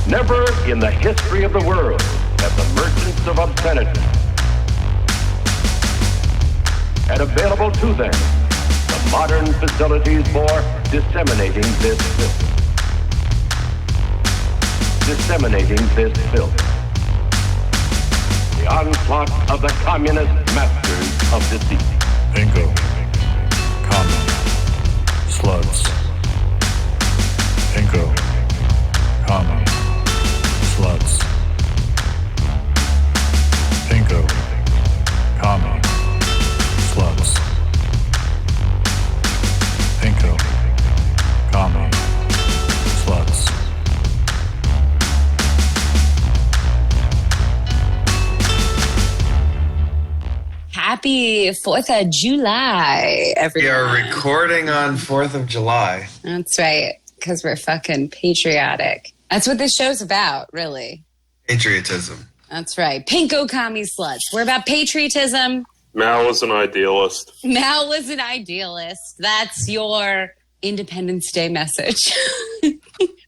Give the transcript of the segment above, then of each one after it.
Never in the history of the world have the merchants of obscenity had available to them the modern facilities for disseminating this filth. Disseminating this filth. The onslaught of the communist masters of deceit. Pinko, Commie, Slutz. Pinko, Commie, Slutz. Pinko, Commie, Slutz. Pinko, Commie, Slutz. Happy 4th of July, everyone. We are recording on 4th of July. That's right, because we're fucking patriotic. That's what this show's about, really. Patriotism. That's right. Pinko, Commie, Slutz. We're about patriotism. Mal was an idealist. Mal was an idealist. That's your Independence Day message.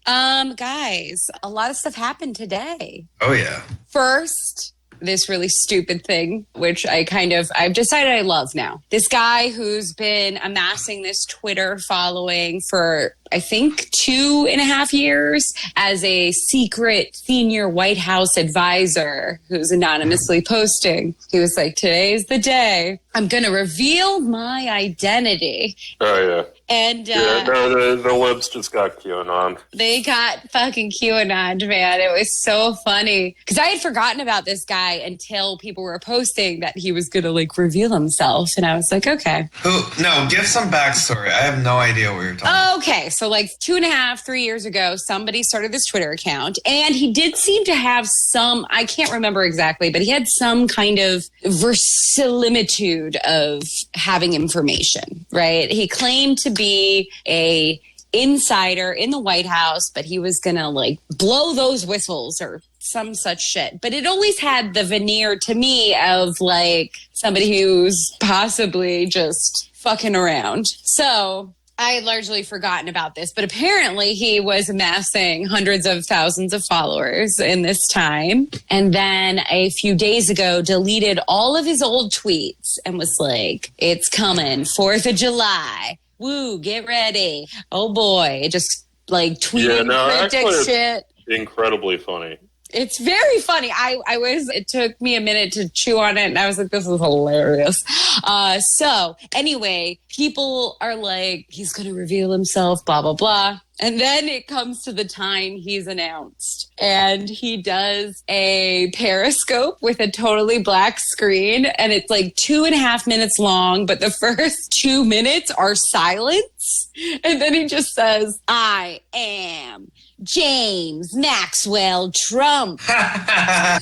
Guys, a lot of stuff happened today. Oh, yeah. First, this really stupid thing, which I've decided I love now. This guy who's been amassing this Twitter following for, I think, 2.5 years as a secret senior White House advisor who's anonymously posting. He was like, today's the day. I'm going to reveal my identity. Oh, yeah. And the libs just got QAnon. They got fucking QAnon, man. It was so funny. Because I had forgotten about this guy until people were posting that he was going to, reveal himself. And I was like, okay. No, give some backstory. I have no idea what you're talking about. Okay, so 2.5, 3 years ago, somebody started this Twitter account. And he did seem to have some, I can't remember exactly, but he had some kind of verisimilitude of having information, right? He claimed to be a insider in the White House, but he was gonna blow those whistles or some such shit. But it always had the veneer to me of somebody who's possibly just fucking around. So I had largely forgotten about this, but apparently he was amassing hundreds of thousands of followers in this time. And then a few days ago, deleted all of his old tweets and was like, it's coming, 4th of July. Woo, get ready. Oh boy. Just tweeting cryptic shit. Incredibly funny. It's very funny. It took me a minute to chew on it, and I was like, this is hilarious. So anyway, people are like, he's going to reveal himself, blah, blah, blah. And then it comes to the time he's announced. And he does a Periscope with a totally black screen. And it's 2.5 minutes long, but the first 2 minutes are silence. And then he just says, I am James Maxwell Trump. Yeah.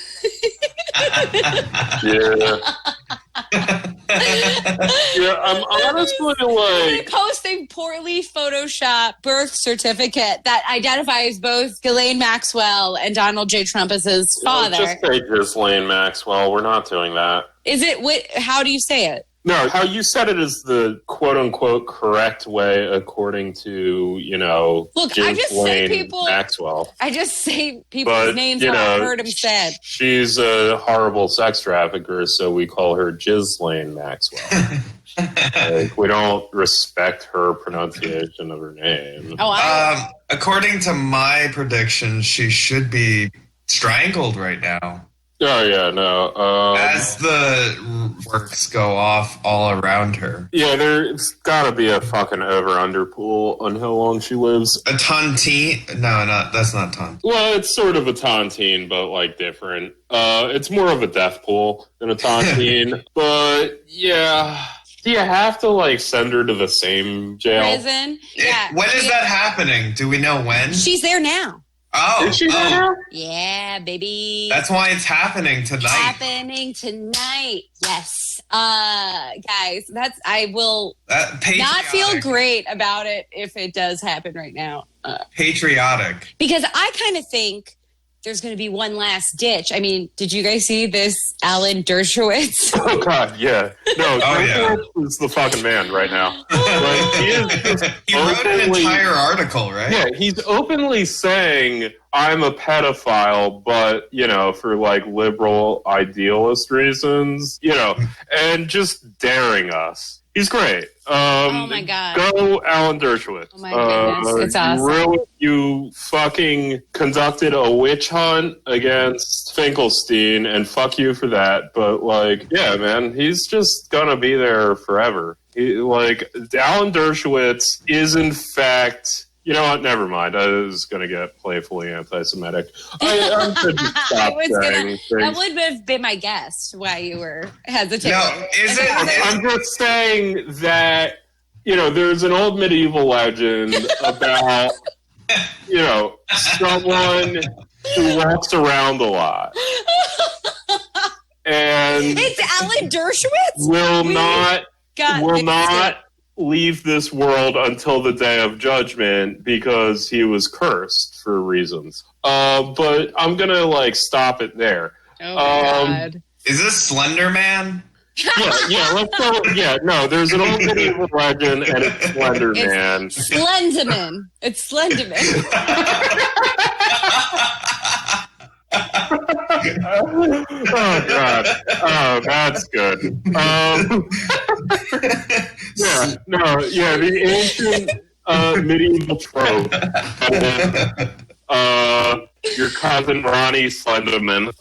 Yeah, I'm honestly posting poorly photoshopped birth certificate that identifies both Ghislaine Maxwell and Donald J. Trump as his father. Just say Ghislaine Maxwell. We're not doing that. Is it? How do you say it? No, how you said it is the quote-unquote correct way according to, Look, I just say people, Maxwell. I just say people's names how I've heard them said. She's a horrible sex trafficker, so we call her Ghislaine Maxwell. We don't respect her pronunciation of her name. According to my prediction, she should be strangled right now. Oh, yeah, no. As the works go off all around her. Yeah, there's got to be a fucking over-under pool on how long she lives. A tontine? No, that's not tontine. Well, it's sort of a tontine, but, different. It's more of a death pool than a tontine. But, yeah. Do you have to, send her to the same jail? Prison? Yeah. When is that happening? Do we know when? She's there now. Oh. Is she there now? Yeah, baby. That's why it's happening tonight. Yes. Guys, I will not feel great about it if it does happen right now. Patriotic. Because I kind of think there's going to be one last ditch. I mean, did you guys see this Alan Dershowitz? Oh God, yeah. No, Dershowitz is the fucking man right now. Like, he wrote an entire article, right? Yeah, he's openly saying I'm a pedophile, but for like liberal idealist reasons, and just daring us. He's great. Oh my God. Go Alan Dershowitz. Oh my goodness. It's awesome. You fucking conducted a witch hunt against Finkelstein, and fuck you for that. But yeah, man, he's just gonna be there forever. Alan Dershowitz is in fact... You know what? Never mind. I was going to get playfully anti-Semitic. I'm going to stop saying things. That would have been my guess why you were hesitating. No, is it? I'm just saying that, there's an old medieval legend about, someone who walks around a lot. And it's Alan Dershowitz? Will not leave this world until the day of judgment because he was cursed for reasons. But I'm gonna stop it there. Oh my God. Is this Slenderman? Yeah, let's go. Yeah, no, there's an old medieval legend and it's Slenderman. It's Slendamenn. It's Slendamenn. Oh God! Oh, that's good. The ancient medieval trope. Your cousin Ronnie Slendamenn.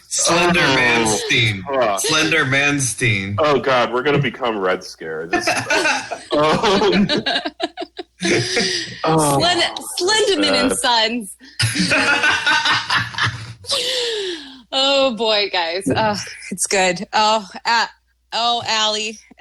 Slendermanstein. Slendermanstein. Oh God, we're gonna become Red Scare. Slenderman and Sons. Oh boy, guys. It's good. Allie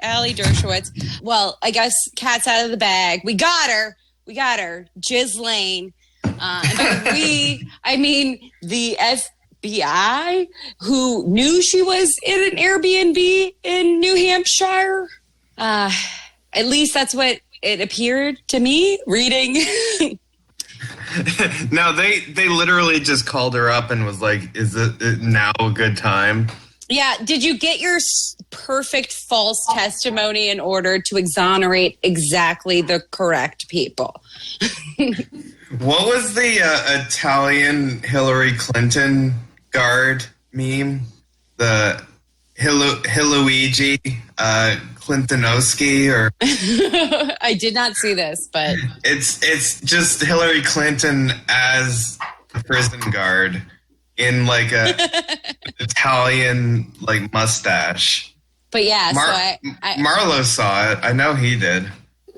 Dershowitz. Well, I guess cat's out of the bag. We got her. Gizz Lane. I mean the FBI who knew she was in an Airbnb in New Hampshire. At least that's what it appeared to me reading. No, they literally just called her up and was like, is it now a good time? Yeah. Did you get your perfect false testimony in order to exonerate exactly the correct people? What was the Italian Hillary Clinton guard meme? The Hiluigi Clintonowski, or I did not see this, but it's just Hillary Clinton as a prison guard in like a Italian mustache. But yeah, Marlowe saw it. I know he did.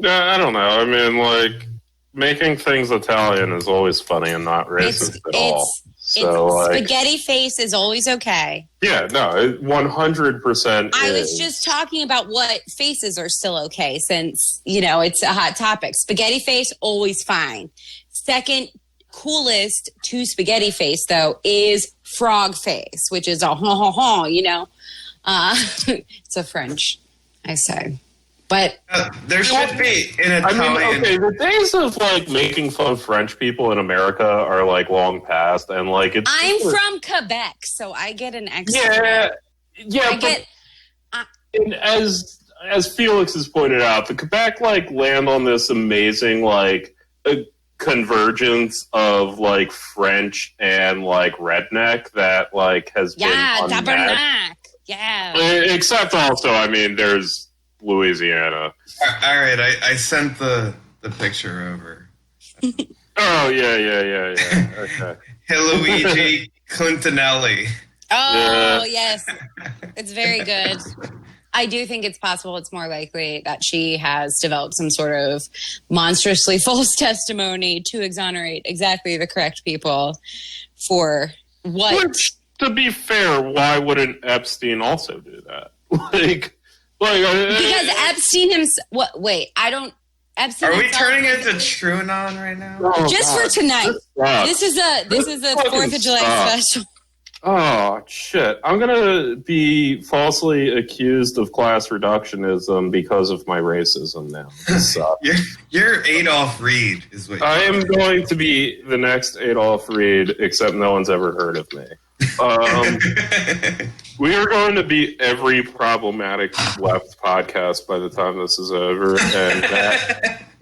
I don't know. I mean, making things Italian is always funny and not racist at all. So, spaghetti face is always okay. Yeah, no, 100%. I was just talking about what faces are still okay since, it's a hot topic. Spaghetti face, always fine. Second coolest to spaghetti face, though, is frog face, which is a ha, it's a French, I say. But there should be an Italian. The days of making fun of French people in America are long past, and it's. I'm from Quebec, so I get an extra. Yeah. And as Felix has pointed out, the Quebec land on this amazing convergence of French and redneck that has been tabarnak. Yeah. Except also, I mean, there's Louisiana. All right, I sent the picture over. Oh yeah. Okay. Hiluigi Clintonelli. Oh yes, it's very good. I do think it's possible. It's more likely that she has developed some sort of monstrously false testimony to exonerate exactly the correct people for what. Which, to be fair, why wouldn't Epstein also do that? Because Epstein himself. What? Wait, I don't. Epstein. Are we turning into TrueAnon right now? Just for tonight. This is a 4th of July special. Oh, shit. I'm going to be falsely accused of class reductionism because of my racism now. So, You're Adolf Reed, is what I am going to be the next Adolf Reed, except no one's ever heard of me. We are going to be every problematic left podcast by the time this is over, and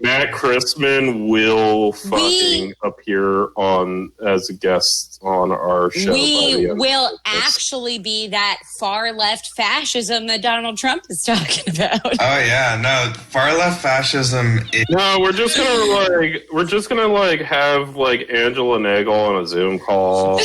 Matt Christman will fucking appear on as a guest on our show. We will actually be that far left fascism that Donald Trump is talking about. Oh yeah, no, far left fascism. No, we're just gonna have like Angela Nagel on a Zoom call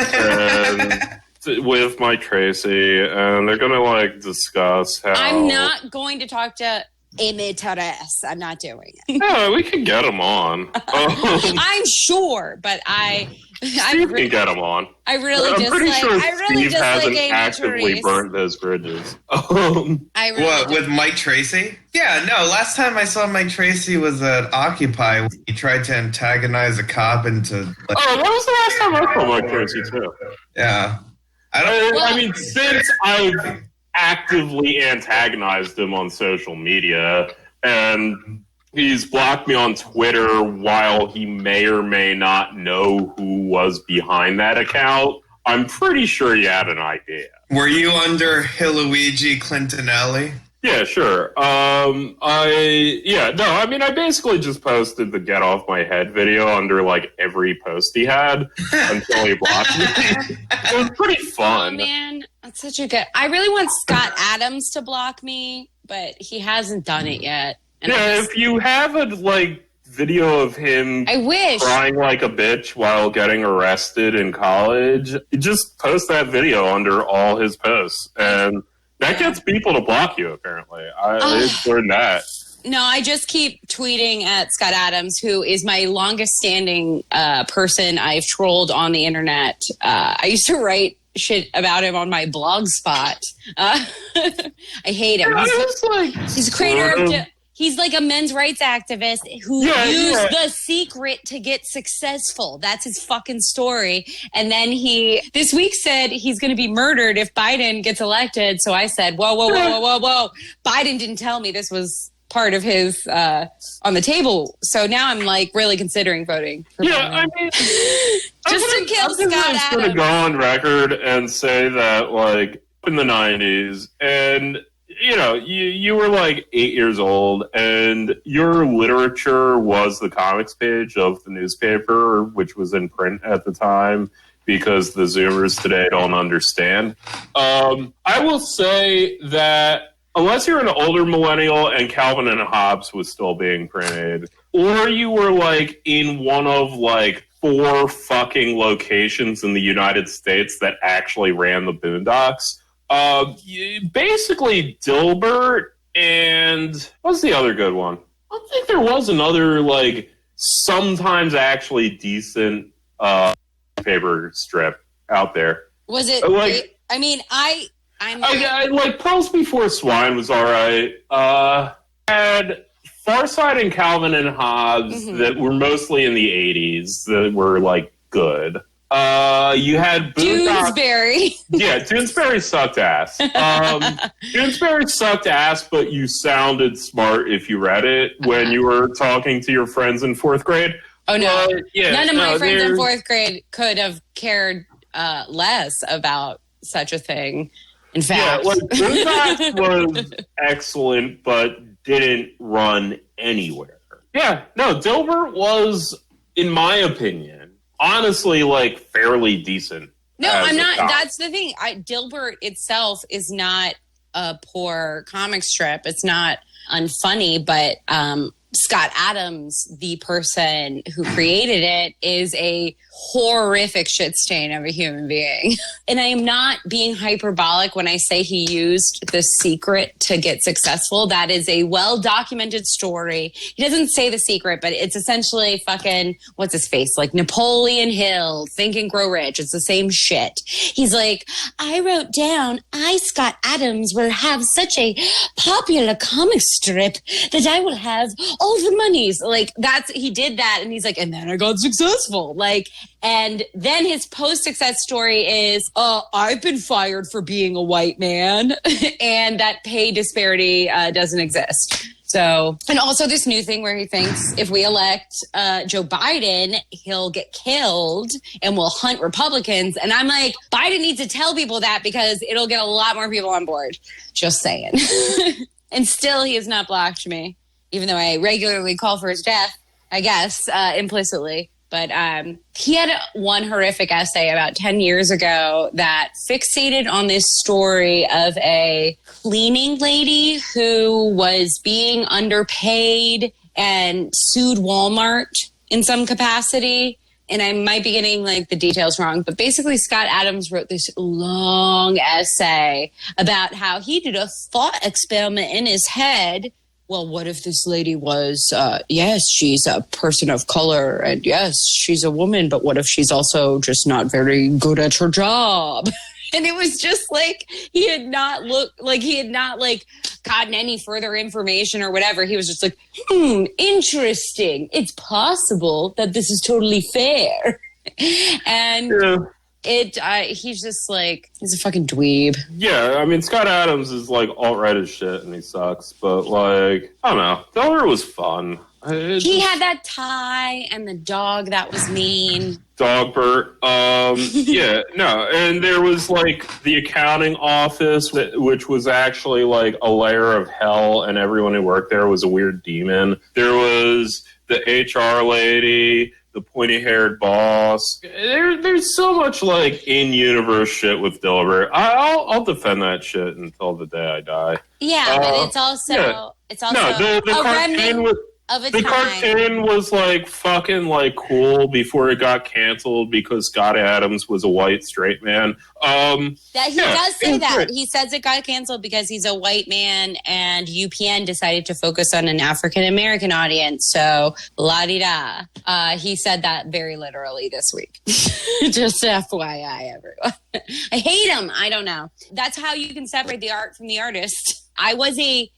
and with Mike Tracy, and they're gonna like discuss how I'm not going to talk to Immortales. I'm not doing it. Yeah, we can get him on. I'm sure, but Steve can get him on. I'm pretty sure Steve hasn't actively burnt those bridges. What, with Mike Tracy? Yeah, no, last time I saw Mike Tracy was at Occupy. He tried to antagonize a cop into... Like, that was the last time I saw Mike Tracy, too. Yeah. I mean, since I've actively antagonized him on social media, and he's blocked me on Twitter while he may or may not know who was behind that account, I'm pretty sure he had an idea. Were you under Hiluigi Clintonelli? Yeah, sure. I basically just posted the get off my head video under like every post he had until he blocked me. It was pretty fun. Oh man, that's such a good. I really want Scott Adams to block me, but he hasn't done it yet. And if you have a video of him crying like a bitch while getting arrested in college, you just post that video under all his posts, and that gets people to block you, apparently. I learned that. No, I just keep tweeting at Scott Adams, who is my longest-standing person I've trolled on the internet. I used to write shit about him on my blog spot. I hate him. He's a creator of... He's like a men's rights activist who used The Secret to get successful. That's his fucking story. And then he, this week, said he's going to be murdered if Biden gets elected. So I said, whoa. Biden didn't tell me this was part of his on the table. So now I'm like really considering voting for Biden. I mean, just to kill Scott Adams. I'm going to go on record and say that, like, in the 90s, and... you were like 8 years old, and your literature was the comics page of the newspaper, which was in print at the time, because the Zoomers today don't understand. I will say that unless you're an older millennial and Calvin and Hobbes was still being printed, or you were like in one of like 4 fucking locations in the United States that actually ran the Boondocks, basically Dilbert and what's the other good one? I think there was another like sometimes actually decent paper strip out there. Was it like? I mean, I like Pearls Before Swine was all right. Had Farside and Calvin and Hobbes that were mostly in the 80s that were like good. You had Doonesbury. Yeah, Doonesbury sucked ass. Doonesbury sucked ass, but you sounded smart if you read it when you were talking to your friends in 4th grade. Oh, no. None of my friends in 4th grade could have cared less about such a thing. In fact. Boondocks was excellent, but didn't run anywhere. Yeah, no, Dilbert was, in my opinion, honestly, like, fairly decent. No, I'm not. That's the thing. Dilbert itself is not a poor comic strip. It's not unfunny, but Scott Adams, the person who created it, is a horrific shit stain of a human being. And I am not being hyperbolic when I say he used The Secret to get successful. That is a well-documented story. He doesn't say The Secret, but it's essentially fucking, what's his face? Like Napoleon Hill, Think and Grow Rich. It's the same shit. He's like, I wrote down, Scott Adams, will have such a popular comic strip that I will have all the monies. Like, he did that, and he's like, and then I got successful. Like, and then his post-success story is, I've been fired for being a white man, and that pay disparity doesn't exist. So, and also this new thing where he thinks if we elect Joe Biden, he'll get killed and we'll hunt Republicans. And I'm like, Biden needs to tell people that because it'll get a lot more people on board. Just saying. And still he has not blocked me, even though I regularly call for his death, I guess, implicitly. But he had one horrific essay about 10 years ago that fixated on this story of a cleaning lady who was being underpaid and sued Walmart in some capacity. And I might be getting like the details wrong, but basically Scott Adams wrote this long essay about how he did a thought experiment in his head. Well, what if this lady was, yes, she's a person of color, and yes, she's a woman, but what if she's also just not very good at her job? And it was just like he had not gotten any further information or whatever. He was just like, interesting. It's possible that this is totally fair. And he's just like, he's a fucking dweeb. Yeah, I mean, Scott Adams is like alt-right as shit and he sucks, but like, I don't know. Delaware was fun. He had that tie and the dog that was mean. Dogbert. Yeah, no. And there was like the accounting office, which was actually like a layer of hell, and everyone who worked there was a weird demon. There was the HR lady, the pointy-haired boss. There's so much like in-universe shit with Dilbert. I'll defend that shit until the day I die. Yeah, but it's also the a cartoon remnant of a the time. cartoon was like fucking like cool before it got canceled because Scott Adams was a white straight man. Does say that. He says it got canceled because he's a white man and UPN decided to focus on an African American audience. So la-di-da. He said that very literally this week. Just FYI, everyone. I hate him. I don't know. That's how you can separate the art from the artist. I was a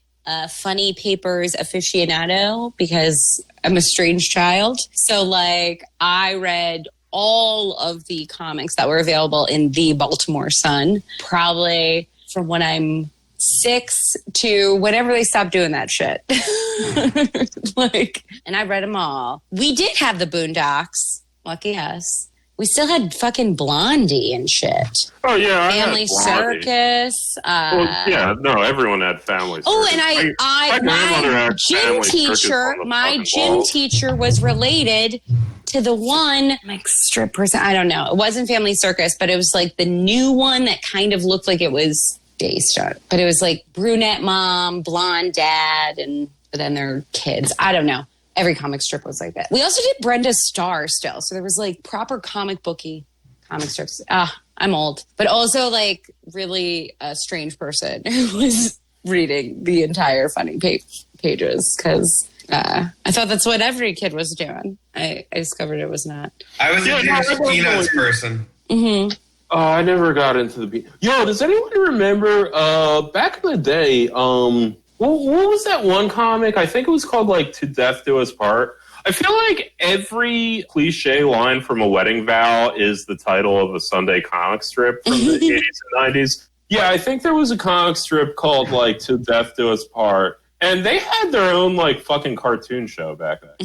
funny papers aficionado because I'm a strange child. So like I read all of the comics that were available in the Baltimore Sun, probably from when I'm 6 to whenever they stopped doing that shit. And I read them all. We did have the Boondocks. Lucky us. We still had fucking Blondie and shit. Oh, yeah. Family Circus. Everyone had Family Circus. Oh, and my gym teacher was related to the one, like strip person. I don't know. It wasn't Family Circus, but it was like the new one that kind of looked like it was based on. But it was like brunette mom, blonde dad, and then their kids. I don't know. Every comic strip was like that. We also did Brenda Starr still. So there was like proper comic booky comic strips. I'm old. But also like really a strange person who was reading the entire funny pages because I thought that's what every kid was doing. I discovered it was not. I was a Peanuts person. Mm-hmm. I never got into the Yo, does anyone remember back in the day, what was that one comic? I think it was called, like, To Death Do Us Part. I feel like every cliche line from A Wedding Vow is the title of a Sunday comic strip from the 80s and 90s. Yeah, I think there was a comic strip called, like, To Death Do Us Part. And they had their own, like, fucking cartoon show back then.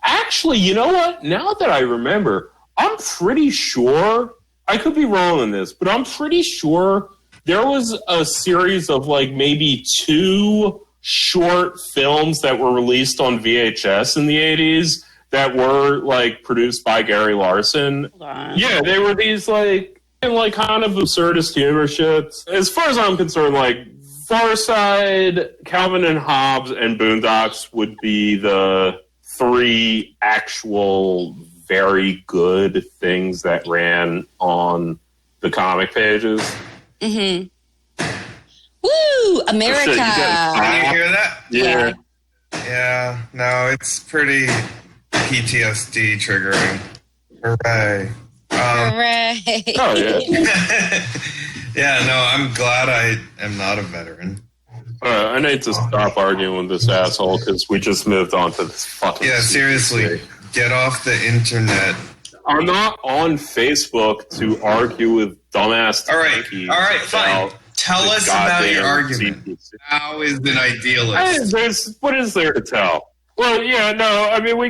Actually, you know what? Now that I remember, I'm pretty sure, I could be wrong on this, but I'm pretty sure there was a series of like maybe 2 short films that were released on VHS in the 80s that were like produced by Gary Larson. Yeah, they were these like kind of absurdist humor shits. As far as I'm concerned, like Far Side, Calvin and Hobbes, and Boondocks would be the 3 actual very good things that ran on the comic pages. Mm-hmm. Woo! America! Can you hear that? Yeah. Yeah. No, it's pretty PTSD triggering. Hooray. Hooray. Oh, yeah. Yeah, no, I'm glad I am not a veteran. I need to stop arguing with this asshole because we just moved on to this fucking. Yeah, seriously, get off the internet. I'm not on Facebook to argue with dumbass. All right, fine. Tell us about your argument. CPC. How is an idealist? What is there to tell? Well, yeah, no, I mean, we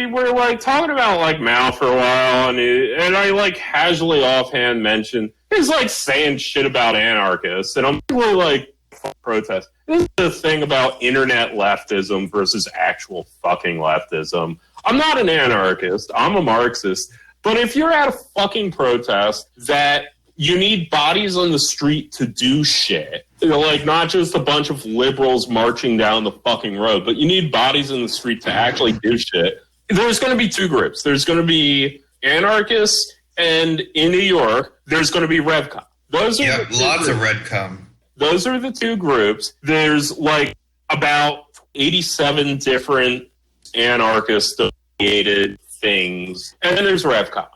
were like talking about like Mao for a while, and I like casually offhand mentioned he's like saying shit about anarchists, and I'm really like protest. This is the thing about internet leftism versus actual fucking leftism. I'm not an anarchist. I'm a Marxist. But if you're at a fucking protest that you need bodies on the street to do shit, like not just a bunch of liberals marching down the fucking road, but you need bodies in the street to actually do shit, there's going to be two groups. There's going to be anarchists, and in New York, there's going to be RevCom. Those are lots of RevCom. Those are the two groups. There's like about 87 different anarchist-affiliated things, and then there's RevCom.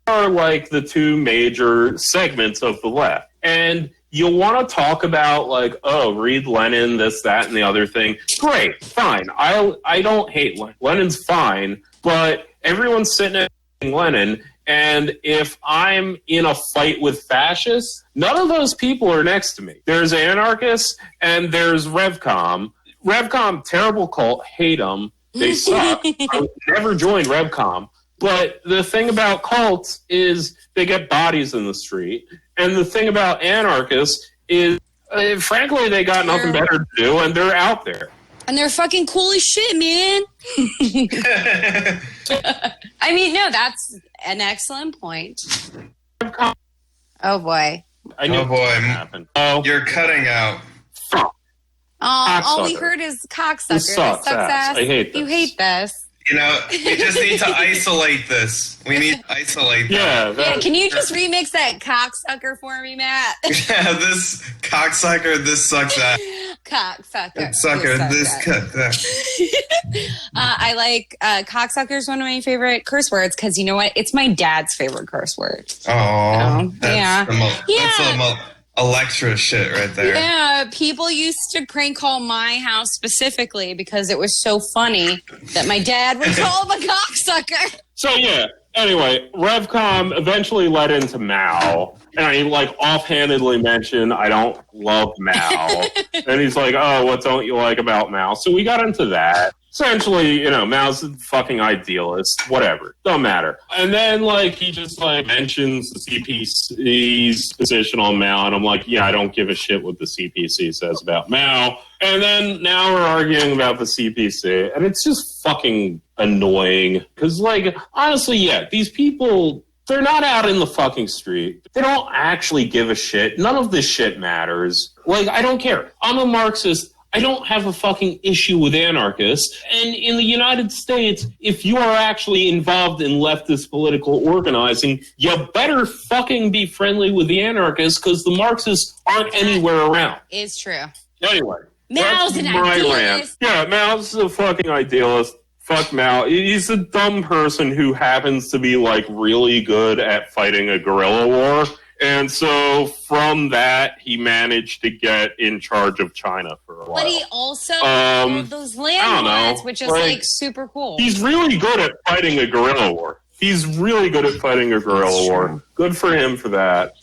Are like the two major segments of the left. And you'll want to talk about like, oh, read Lenin, this, that, and the other thing. Great, fine. I don't hate Lenin. Lenin's fine, but everyone's sitting at Lenin, and if I'm in a fight with fascists, none of those people are next to me. There's anarchists and there's RevCom. RevCom, terrible cult, hate them. They suck. I would never join RevCom. But the thing about cults is they get bodies in the street. And the thing about anarchists is, frankly, they got nothing better to do, and they're out there. And they're fucking cool as shit, man. I mean, no, that's an excellent point. Oh, boy. You're cutting out. All we heard is cocksucker. This sucks ass. I hate this. You hate this. You know, we just need to isolate this. We need to isolate that. Yeah, can you just remix that cocksucker for me, Matt? Yeah, this cocksucker, this sucks ass. Cocksucker. Sucker, this cut that. I like cocksucker is one of my favorite curse words because you know what? It's my dad's favorite curse word. Oh, that's some Electra shit right there. Yeah, people used to prank call my house specifically because it was so funny that my dad would call him a cocksucker. So yeah, anyway, RevCom eventually led into Mao, and I like offhandedly mentioned I don't love Mao, and he's like, oh, what don't you like about Mao? So we got into that. Essentially, you know, Mao's a fucking idealist, whatever, don't matter. And then, like, he just, like, mentions the CPC's position on Mao, and I'm like, yeah, I don't give a shit what the CPC says about Mao. And then now we're arguing about the CPC, and it's just fucking annoying. Because, like, honestly, yeah, these people, they're not out in the fucking street. They don't actually give a shit. None of this shit matters. Like, I don't care. I'm a Marxist. I don't have a fucking issue with anarchists. And in the United States, if you are actually involved in leftist political organizing, you better fucking be friendly with the anarchists because the Marxists aren't anywhere around. It's true. Anyway. Mao's an idealist. Yeah, Mao's a fucking idealist. Fuck Mao. He's a dumb person who happens to be, like, really good at fighting a guerrilla war. And so from that, he managed to get in charge of China for a while. But he also had those landmines, which is like super cool. He's really good at fighting a guerrilla war. Good for him for that.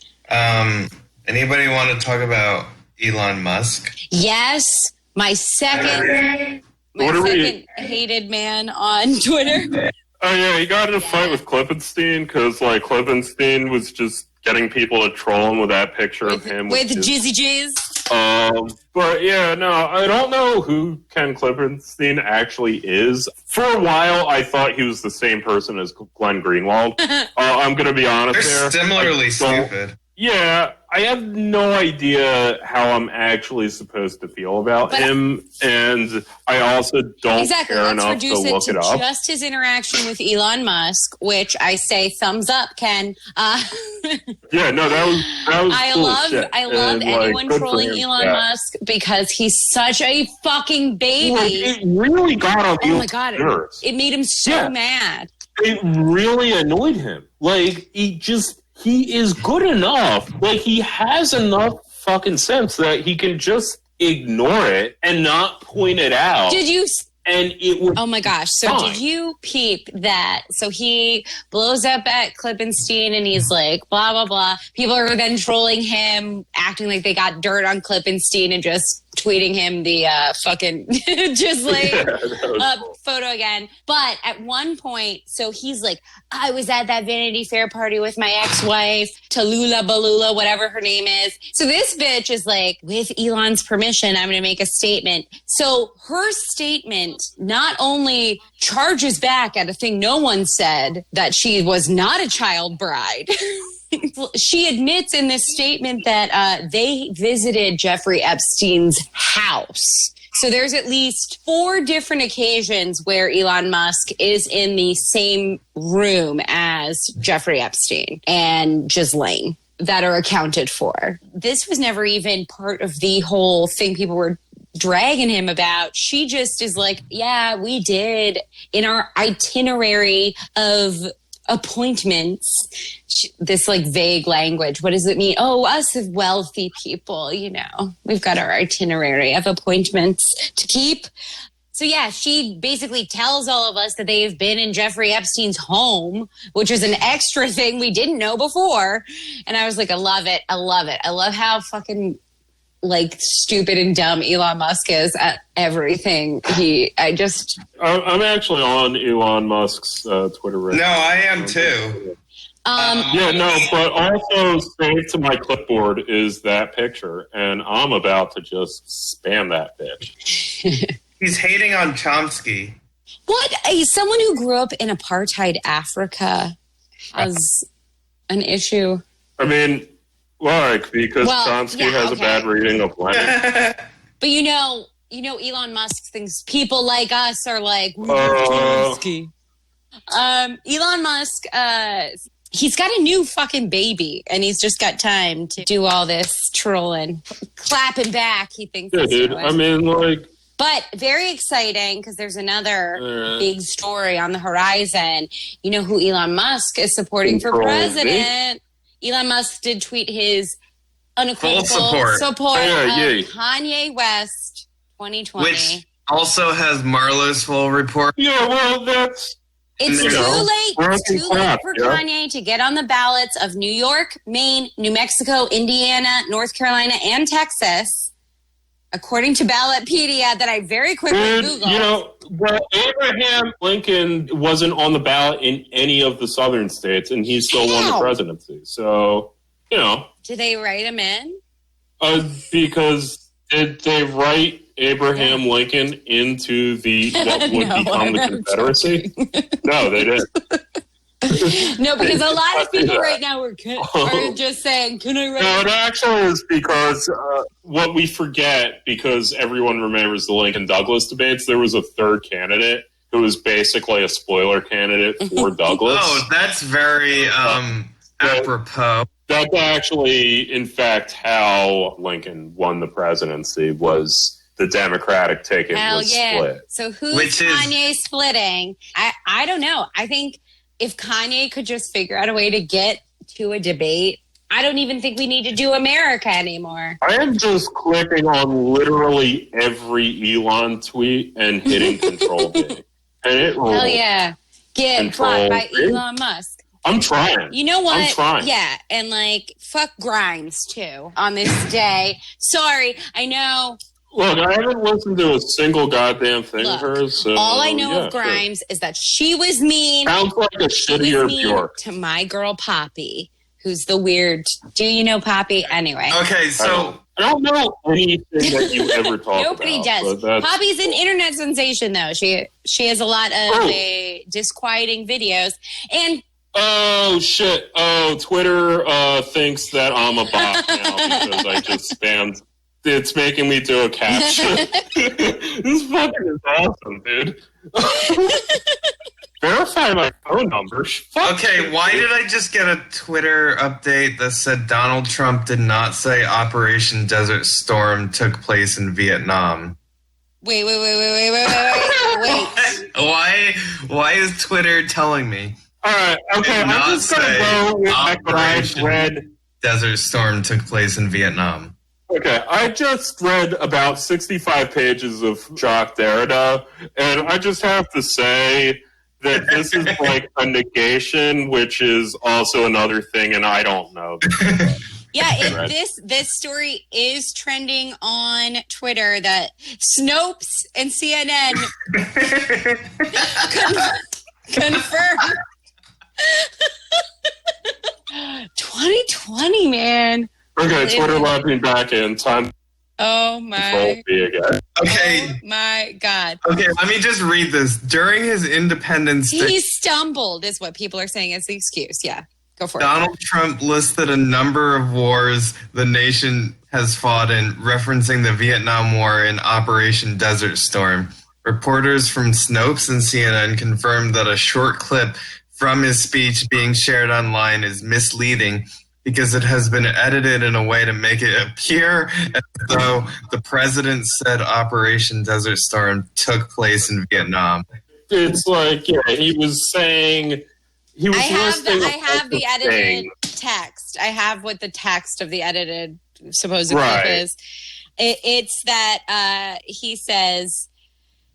Anybody want to talk about Elon Musk? Yes, my second hated man on Twitter. Oh yeah, he got in a fight with Klippenstein because like Klippenstein was just getting people to troll him with that picture of him with Jizzy Jizz. But yeah, no, I don't know who Ken Klippenstein actually is. For a while, I thought he was the same person as Glenn Greenwald. I'm going to be honest. They're similarly stupid. Yeah, I have no idea how I'm actually supposed to feel about him, and I also don't care enough to look it up. Just his interaction with Elon Musk, which I say thumbs up, Ken. Yeah, no, that was I cool love shit. anyone trolling Elon Musk because he's such a fucking baby. Well, it really got on Elon's nerves. It made him so mad. It really annoyed him. Like, he is good enough. Like, he has enough fucking sense that he can just ignore it and not point it out. Did you? And it was oh my gosh. So fine. Did you peep that? So he blows up at Klippenstein and he's like, blah, blah, blah. People are then trolling him, acting like they got dirt on Klippenstein and just tweeting him the fucking just like cool. photo again. But at one point, so he's like, I was at that Vanity Fair party with my ex-wife, Tallulah Balula, whatever her name is. So this bitch is like, with Elon's permission, I'm going to make a statement. So her statement not only charges back at a thing no one said, that she was not a child bride. She admits in this statement that they visited Jeffrey Epstein's house. So there's at least 4 different occasions where Elon Musk is in the same room as Jeffrey Epstein and Ghislaine that are accounted for. This was never even part of the whole thing people were dragging him about. She just is like, yeah, we did in our itinerary of appointments, this like vague language. What does it mean? Oh, us wealthy people, you know, we've got our itinerary of appointments to keep. So yeah, she basically tells all of us that they've been in Jeffrey Epstein's home, which is an extra thing we didn't know before. And I was like, I love it. I love it. I love how fucking like stupid and dumb Elon Musk is at everything. I'm actually on Elon Musk's Twitter right now. No, I am too. But also saved to my clipboard is that picture, and I'm about to just spam that bitch. He's hating on Chomsky. What? Someone who grew up in apartheid Africa has an issue. I mean, because Chomsky has a bad reading of Lenin. But you know, Elon Musk thinks people like us are like Chomsky. Elon Musk, he's got a new fucking baby, and he's just got time to do all this trolling, clapping back. He thinks. Yeah, dude. I mean, like. But very exciting because there's another big story on the horizon. You know who Elon Musk is supporting for president? Elon Musk did tweet his unequivocal support of Kanye West 2020. Which also has Marlowe's full report. Yeah, well, it's too late for Kanye to get on the ballots of New York, Maine, New Mexico, Indiana, North Carolina, and Texas, according to Ballotpedia that I very quickly Googled. Abraham Lincoln wasn't on the ballot in any of the southern states, and he still won the presidency. So, Did they write him in? Because did they write Abraham Lincoln into what would become the Confederacy? No, they didn't. No, because a lot of people right now are just saying, can I write? No, it actually is because what we forget, because everyone remembers the Lincoln-Douglas debates, there was a third candidate who was basically a spoiler candidate for Douglas. Oh, that's very apropos. That's actually, in fact, how Lincoln won the presidency, was the Democratic ticket was split. So who's Kanye splitting? I don't know. I think if Kanye could just figure out a way to get to a debate, I don't even think we need to do America anymore. I am just clicking on literally every Elon tweet and hitting Control D. And it rolls. Hell yeah. Get blocked by Elon Musk. I'm trying. You know what? I'm trying. Yeah, and fuck Grimes too on this day. Sorry, I know. Look, I haven't listened to a single goddamn thing of hers. So, all I know of Grimes is that she was mean. Sounds like a shittier Bjork. To my girl Poppy, who's the weird. Do you know Poppy? Anyway. Okay, so I don't know anything that you ever talk about. Nobody does. Poppy's an internet sensation, though. She has a lot of disquieting videos and. Oh, shit. Oh, Twitter thinks that I'm a bot now because I just spammed. It's making me do a caption. This fucking is awesome, dude. Verify my phone number. Okay, why did I just get a Twitter update that said Donald Trump did not say Operation Desert Storm took place in Vietnam? Wait. Why is Twitter telling me? All right, okay, I'm just going to go with what I've read. Desert Storm took place in Vietnam. Okay, I just read about 65 pages of Jacques Derrida, and I just have to say that this is like a negation, which is also another thing, and I don't know. Yeah, this story is trending on Twitter that Snopes and CNN confirmed 2020, man. Okay, Twitter let me back in. Time Oh my. again. Okay. Oh my God. Okay, let me just read this. During his Independence Day, He stumbled, is what people are saying as the excuse. Yeah, go for it. Donald Trump listed a number of wars the nation has fought in, referencing the Vietnam War and Operation Desert Storm. Reporters from Snopes and CNN confirmed that a short clip from his speech being shared online is misleading because it has been edited in a way to make it appear as though the president said Operation Desert Storm took place in Vietnam. It's like, yeah, he was saying... He was I have the edited thing. text. I have what the text of the edited supposed clip is. It's that he says...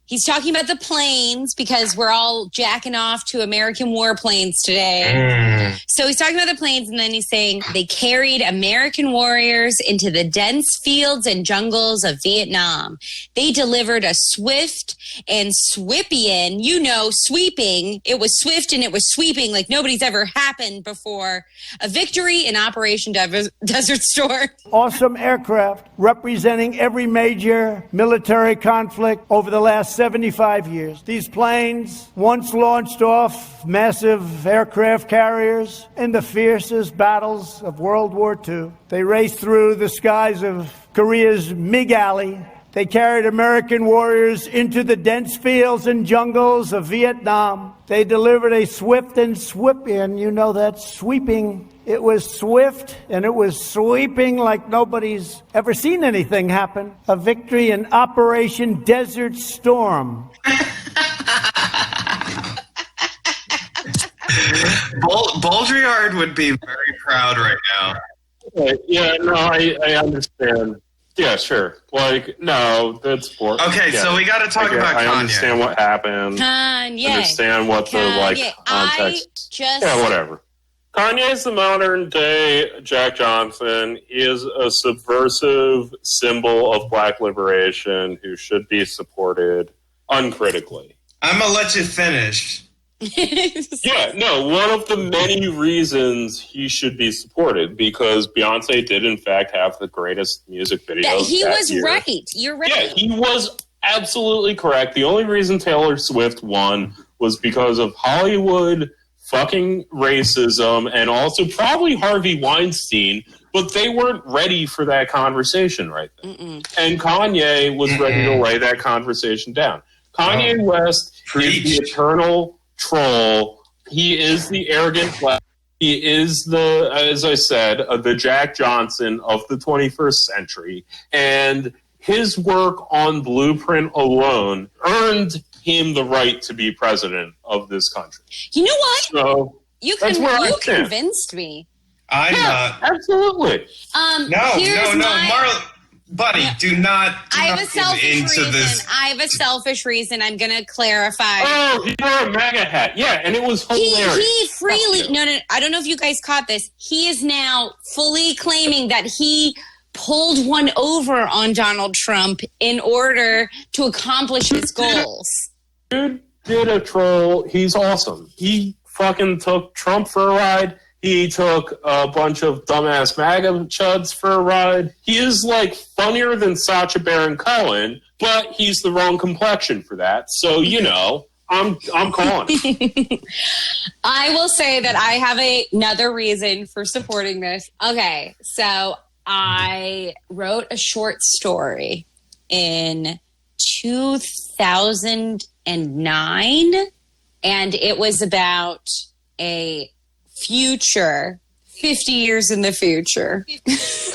He's talking about the planes because we're all jacking off to American warplanes today. So he's talking about the planes, and then he's saying they carried American warriors into the dense fields and jungles of Vietnam. They delivered a swift and sweeping, sweeping. It was swift and it was sweeping like nobody's ever happened before. A victory in Operation Desert Storm. Awesome aircraft representing every major military conflict over the last 75 years. These planes once launched off massive aircraft carriers in the fiercest battles of World War II. They raced through the skies of Korea's MiG Alley. They carried American warriors into the dense fields and jungles of Vietnam. They delivered a swift and sweeping. It was swift and it was sweeping like nobody's ever seen anything happen. A victory in Operation Desert Storm. Baudrillard would be very proud right now. Yeah, no, I understand. Yeah, sure. Like, no, that's boring. Okay, so we got to talk about Kanye. I understand what happened. Kanye. Understand what the context. Yeah, whatever. Kanye's the modern day Jack Johnson. He is a subversive symbol of black liberation who should be supported uncritically. I'm gonna let you finish. Yeah, no, one of the many reasons he should be supported, because Beyonce did in fact have the greatest music videos. He was year. right. You're right. Yeah, he was absolutely correct. The only reason Taylor Swift won was because of Hollywood fucking racism and also probably Harvey Weinstein, but they weren't ready for that conversation right then. And Kanye was ready to lay that conversation down. Kanye West is the eternal troll. He is the arrogant black. He is the, as I said, the Jack Johnson of the 21st century. And his work on Blueprint alone earned him the right to be president of this country. You know what? So you convinced me. I'm not. Absolutely. Marlowe. Buddy, do not I have a selfish reason. This. I have a selfish reason. I'm going to clarify. Oh, he wore a MAGA hat. Yeah, and it was hilarious. He freely... No, I don't know if you guys caught this. He is now fully claiming that he pulled one over on Donald Trump in order to accomplish his goals. Dude did a troll. He's awesome. He fucking took Trump for a ride. He took a bunch of dumbass MAGA chuds for a ride. He is like funnier than Sacha Baron Cohen, but he's the wrong complexion for that. So, I'm calling it. I will say that I have another reason for supporting this. Okay, so I wrote a short story in 2009, and it was about a future 50 years in the future,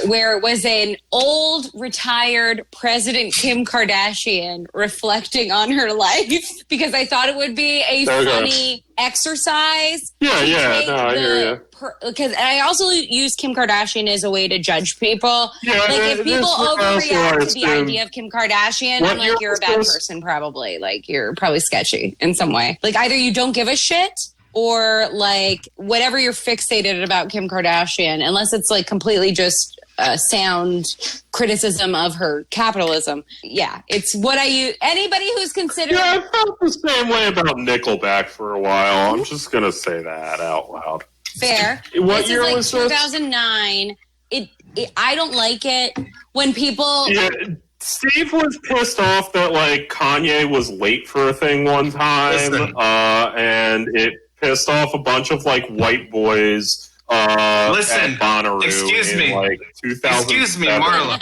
where it was an old, retired President Kim Kardashian reflecting on her life, because I thought it would be a funny exercise. Yeah, I hear you. Because I also use Kim Kardashian as a way to judge people. Yeah, like, if people overreact to the idea of Kim Kardashian, I'm like, you're a bad person, probably. Like, you're probably sketchy in some way. Like, either you don't give a shit, or like whatever you're fixated about Kim Kardashian, unless it's like completely just sound criticism of her capitalism. Yeah, it's what I use. Anybody who's considered... Yeah, I felt the same way about Nickelback for a while. I'm just going to say that out loud. Fair. What year was this? 2009. I don't like it when people... Yeah, Steve was pissed off that, like, Kanye was late for a thing one time, and it pissed off a bunch of, like, white boys at Bonnaroo in, like, 2007. Excuse me, Marlowe.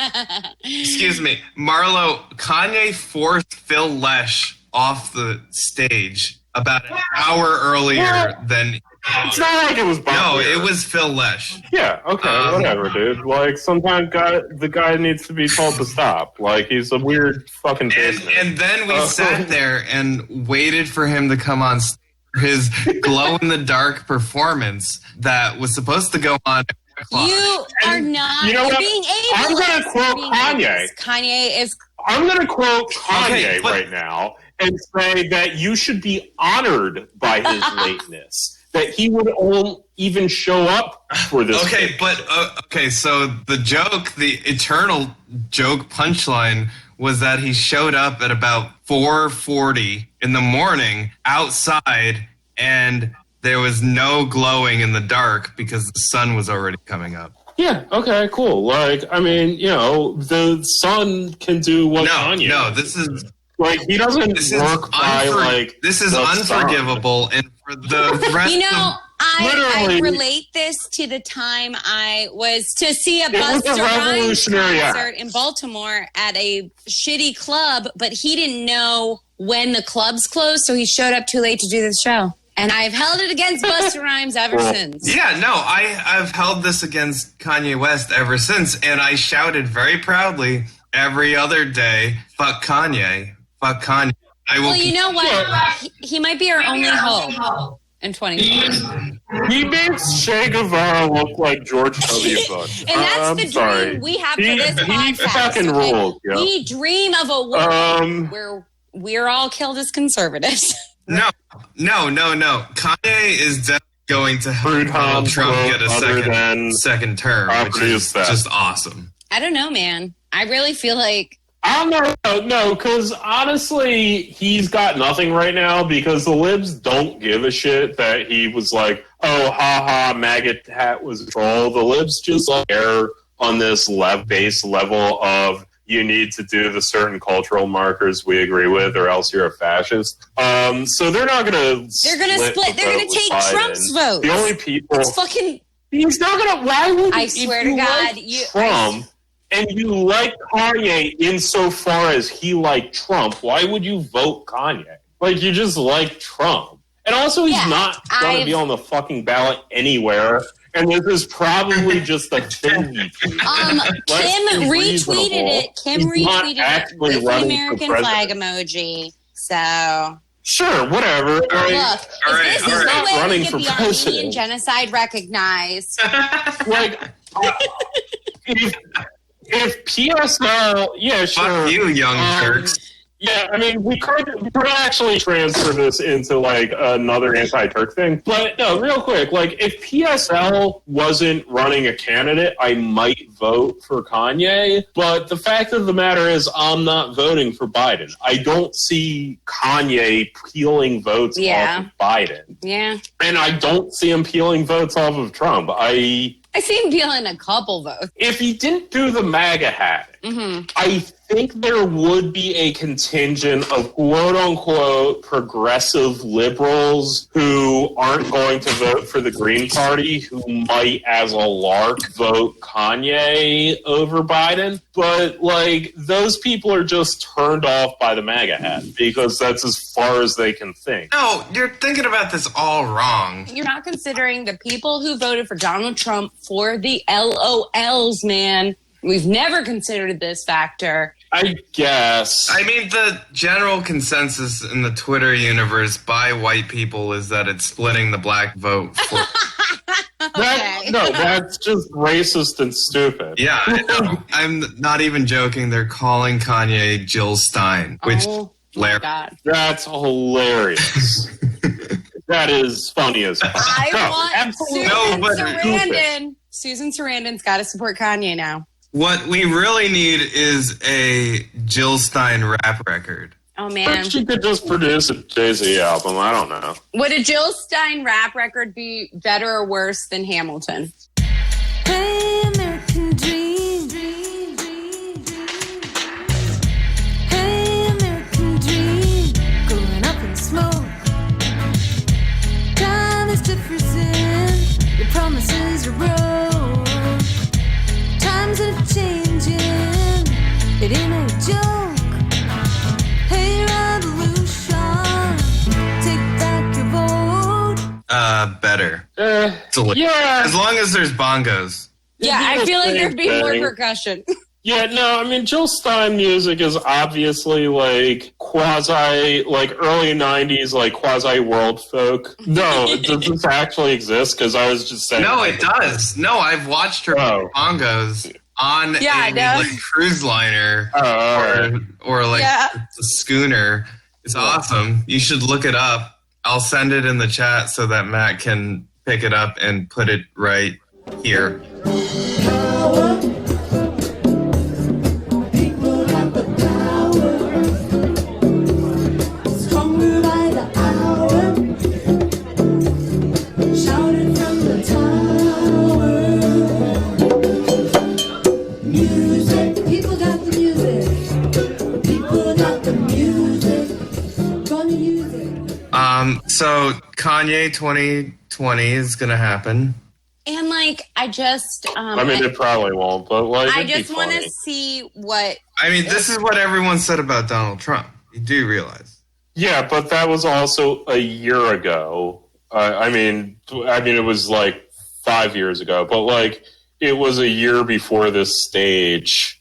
Excuse me. Marlowe, Kanye forced Phil Lesh off the stage about an hour earlier than... It's not like it was Bob No, Weir. it was Phil Lesh. Yeah, okay, whatever, dude. Like, sometimes the guy needs to be told to stop. Like, he's a weird fucking business. And then we sat there and waited for him to come on stage for his glow-in-the-dark performance that was supposed to go on. You are not being able. I'm going to quote Kanye. Kanye is... I'm going to quote Kanye right now and say that you should be honored by his lateness. That he would even show up for this. Okay, so the eternal joke punchline was that he showed up at about 4:40 in the morning outside, and there was no glowing in the dark because the sun was already coming up. Yeah, okay, cool. Like, I mean, the sun can do what Kanye does. This is... Like, he doesn't work by, like... This is unforgivable, and for the rest I relate this to the time I was to see a Busta Rhymes concert in Baltimore at a shitty club, but he didn't know when the clubs closed, so he showed up too late to do the show. And I've held it against Busta Rhymes ever since. Yeah, no, I've held this against Kanye West ever since, and I shouted very proudly every other day, fuck Kanye. Fuck Kanye. Well, you know what? He might be our only hope in 2020. He makes Che Guevara look like George W. Bush. And that's the dream we have for this podcast. He fucking rules. Yeah. We dream of a world where we're all killed as conservatives. No. Kanye is definitely going to help Donald Trump get a second term, which is just awesome. I don't know, man. I really feel like... I don't know, because honestly, he's got nothing right now because the libs don't give a shit that he was like, oh, haha, maggot hat was a troll. The libs just care on this base level of you need to do the certain cultural markers we agree with or else you're a fascist. So they're not going to They're going to split. They're going to take Trump's vote. The only people... It's fucking... He's not going to... Why would... I swear to God, Trump... And you like Kanye insofar as he liked Trump, why would you vote Kanye? Like, you just like Trump. And also, he's not going to be on the fucking ballot anywhere. And this is probably just a thing he tweeted. Kim retweeted it. Kim retweeted it with the American flag emoji. So... Sure, whatever. Look, if this is the way we get the Armenian genocide recognized... If PSL, yeah, sure. Fuck you, young Turks. Yeah, I mean, we could actually transfer this into, like, another anti-Turk thing. But, no, real quick, like, if PSL wasn't running a candidate, I might vote for Kanye. But the fact of the matter is I'm not voting for Biden. I don't see Kanye peeling votes off of Biden. Yeah. And I don't see him peeling votes off of Trump. I see him peeling a couple votes. If he didn't do the MAGA hat, I think there would be a contingent of quote-unquote progressive liberals who aren't going to vote for the Green Party, who might, as a lark, vote Kanye over Biden. But, like, those people are just turned off by the MAGA hat because that's as far as they can think. No, you're thinking about this all wrong. You're not considering the people who voted for Donald Trump for the LOLs, man. We've never considered this factor. I guess. I mean, the general consensus in the Twitter universe by white people is that it's splitting the black vote. That's just racist and stupid. Yeah, I know. I'm not even joking. They're calling Kanye Jill Stein, which my God. That's hilarious. That is funny as fuck. I want Susan Sarandon. Susan Sarandon's got to support Kanye now. What we really need is a Jill Stein rap record. Oh, man. She could just produce a Jay-Z album. I don't know. Would a Jill Stein rap record be better or worse than Hamilton? Hey, American dream. Hey, American dream. Going up in smoke. Time is to present. Your promises are broke. Times are changing. It ain't no joke. Hey, revolution. Take back your vote. Better. Yeah. As long as there's bongos. Yeah, I feel like there'd be more percussion. Yeah, no, I mean, Jill Stein music is obviously, like, early 90s, like, quasi-world folk. No, does this actually exist? Because I was just saying... No, it does. No, I've watched her play bongos on a cruise liner or a schooner. It's awesome. You should look it up. I'll send it in the chat so that Matt can pick it up and put it right here. So Kanye 2020 is going to happen. And, like, I just... I mean, it probably won't, but, like, I just want to see what... I mean, this is what everyone said about Donald Trump. You do realize. Yeah, but that was also a year ago. I mean, it was, like, 5 years ago. But, like, it was a year before this stage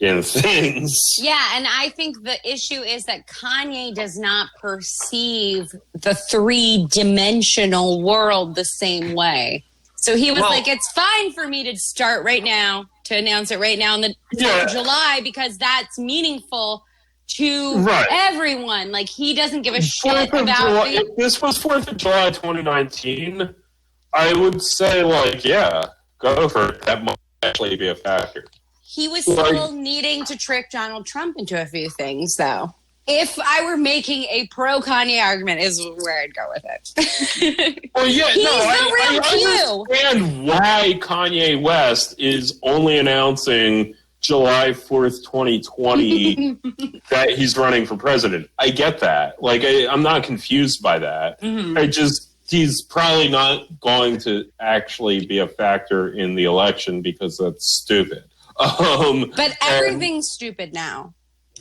in things. Yeah, and I think the issue is that Kanye does not perceive the three-dimensional world the same way. So he was like, it's fine for me to start right now, to announce it right now in the July, because that's meaningful to everyone. Like, he doesn't give a shit about If this was 4th of July 2019, I would say, like, yeah, go for it. That might actually be a factor. He was still needing to trick Donald Trump into a few things, though. If I were making a pro-Kanye argument, is where I'd go with it. Well, yeah, I understand why Kanye West is only announcing July 4th, 2020 that he's running for president. I get that. Like, I'm not confused by that. Mm-hmm. He's probably not going to actually be a factor in the election because that's stupid. But everything's stupid now.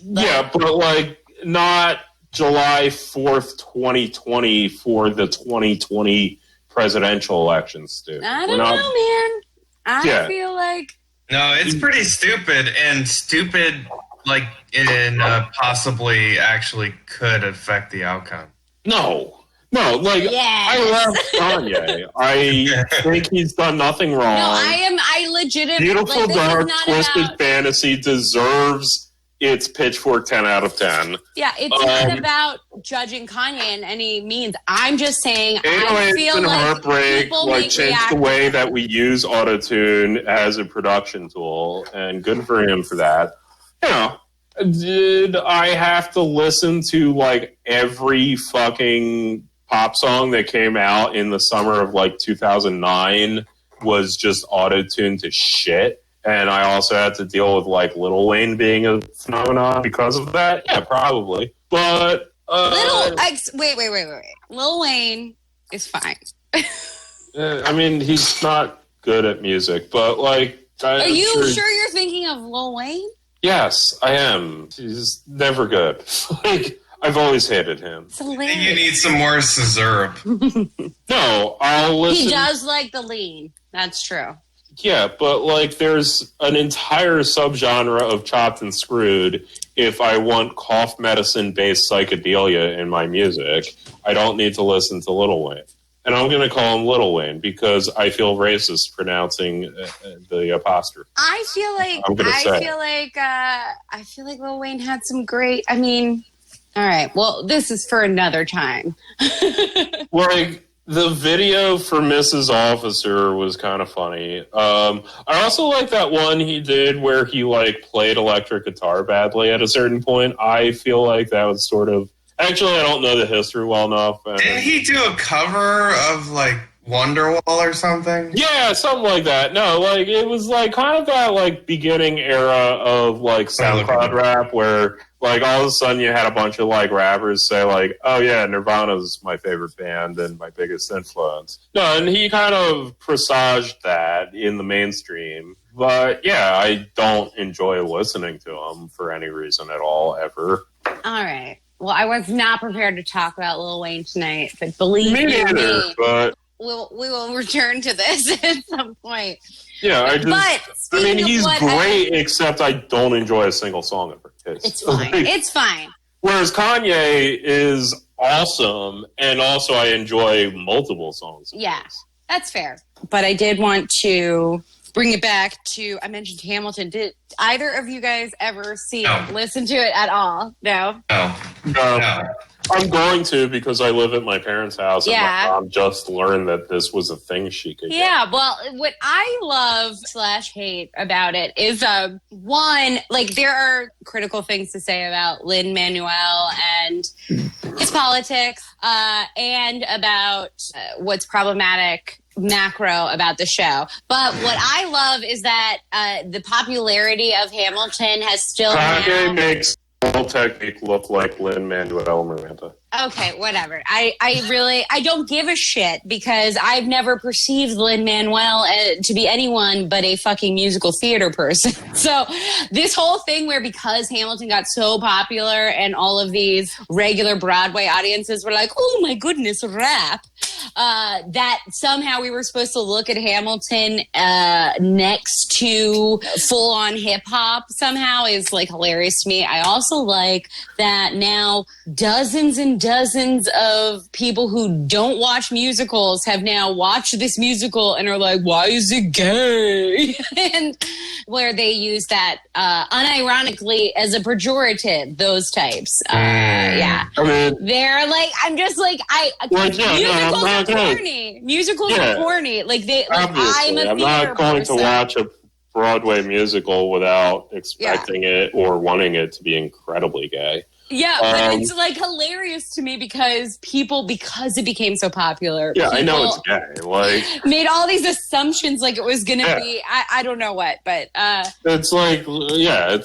Yeah, but, like, not July 4th, 2020 for the 2020 presidential elections, dude. I don't know, man. I feel like... No, it's pretty stupid, and stupid, like, possibly actually could affect the outcome. No, like, I love Kanye. I think he's done nothing wrong. No, I legitimately... Beautiful, dark, twisted fantasy deserves its pitchfork 10 out of 10. Yeah, it's not about judging Kanye in any means. I'm just saying I feel like Heartbreak people changed the way that we use autotune as a production tool, and good for him for that. You know, did I have to listen to, like, every fucking pop song that came out in the summer of, like, 2009 was just autotune to shit? and I also had to deal with like Lil Wayne being a phenomenon because of that. Yeah, probably. But wait. Lil Wayne is fine. I mean, he's not good at music, but like, are you sure you're thinking of Lil Wayne? Yes, I am. He's never good. Like, I've always hated him. It's hilarious. You need some more syrup. No, I'll listen. He does like the lean. That's true. Yeah, but like there's an entire subgenre of chopped and screwed. If I want cough medicine-based psychedelia in my music, I don't need to listen to Lil Wayne. And I'm going to call him Lil Wayne because I feel racist pronouncing the apostrophe. I feel like Lil Wayne had some great. I mean, all right. Well, this is for another time. Like the video for Mrs. Officer was kind of funny. I also like that one he did where he like played electric guitar badly at a certain point. I feel like that was sort of. Actually, I don't know the history well enough. Didn't he do a cover of, like, Wonderwall or something? Yeah, something like that. No, like, it was, like, kind of that, like, beginning era of, like, SoundCloud rap where, like, all of a sudden you had a bunch of, like, rappers say, like, oh, yeah, Nirvana's my favorite band and my biggest influence. No, and he kind of presaged that in the mainstream. But, yeah, I don't enjoy listening to him for any reason at all, ever. All right. Well, I was not prepared to talk about Lil Wayne tonight, but believe me, but we will return to this at some point. Yeah, I mean, he's great, except I don't enjoy a single song of his. It's fine. It's fine. Whereas Kanye is awesome, and also I enjoy multiple songs. Yeah, that's fair. But I did want to bring it back to, I mentioned Hamilton. Did either of you guys ever see it, listen to it at all? No? No. I'm going to because I live at my parents' house and my mom just learned that this was a thing she could get. Well, what I love / hate about it is, one, like there are critical things to say about Lin-Manual and his politics, and about what's problematic macro about the show. But what I love is that the popularity of Hamilton has still Kanye makes Immortal Technique look like Lin-Manual Miranda. Okay, whatever. I don't give a shit because I've never perceived Lin-Manuel to be anyone but a fucking musical theater person. So this whole thing where because Hamilton got so popular and all of these regular Broadway audiences were like, oh my goodness, rap, that somehow we were supposed to look at Hamilton next to full-on hip-hop somehow is like hilarious to me. I also like that now dozens and dozens of people who don't watch musicals have now watched this musical and are like, why is it gay? And where they use that unironically as a pejorative, those types. Yeah. I mean, they're like, I'm just like, musicals are corny. Musicals are corny. Like, I'm a theater I'm not going person. to watch a Broadway musical without expecting it or wanting it to be incredibly gay. Yeah, but it's like hilarious to me because it became so popular. Yeah, I know it's gay. Like, made all these assumptions like it was going to be, I don't know what, but. It's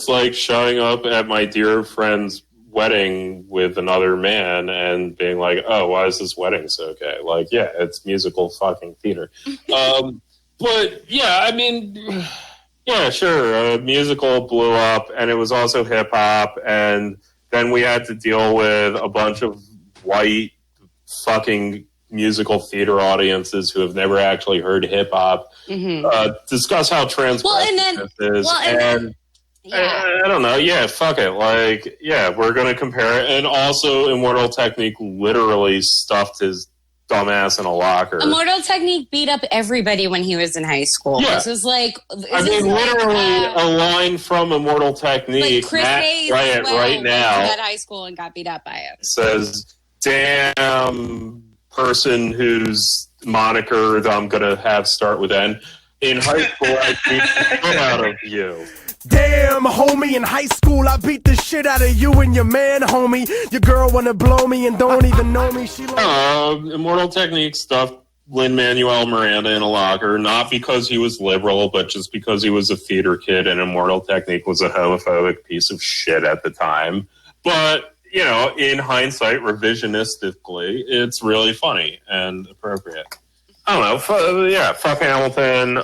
like showing up at my dear friend's wedding with another man and being like, oh, why is this wedding so gay? Like, yeah, it's musical fucking theater. But yeah, I mean, yeah, sure. A musical blew up and it was also hip hop, and then we had to deal with a bunch of white fucking musical theater audiences who have never actually heard hip hop discuss how transgressive this is. I don't know. Yeah, fuck it. Like, yeah, we're going to compare it. And also, Immortal Technique literally stuffed his dumbass in a locker. Immortal Technique beat up everybody when he was in high school. Yeah. This is like... literally a line from Immortal Technique. Like Chris Hayes right now. Went to that high school and got beat up by it. Says, damn person whose moniker I'm going to have start with N. In high school, I beat the shit out of you. Damn, homie, in high school I beat the shit out of you and your man, homie. Your girl wanna blow me and don't even know me. She Immortal Technique stuff Lin-Manual Miranda in a locker, not because he was liberal, but just because he was a theater kid and Immortal Technique was a homophobic piece of shit at the time. But, you know, in hindsight, revisionistically, it's really funny and appropriate. I don't know. Fuck Hamilton.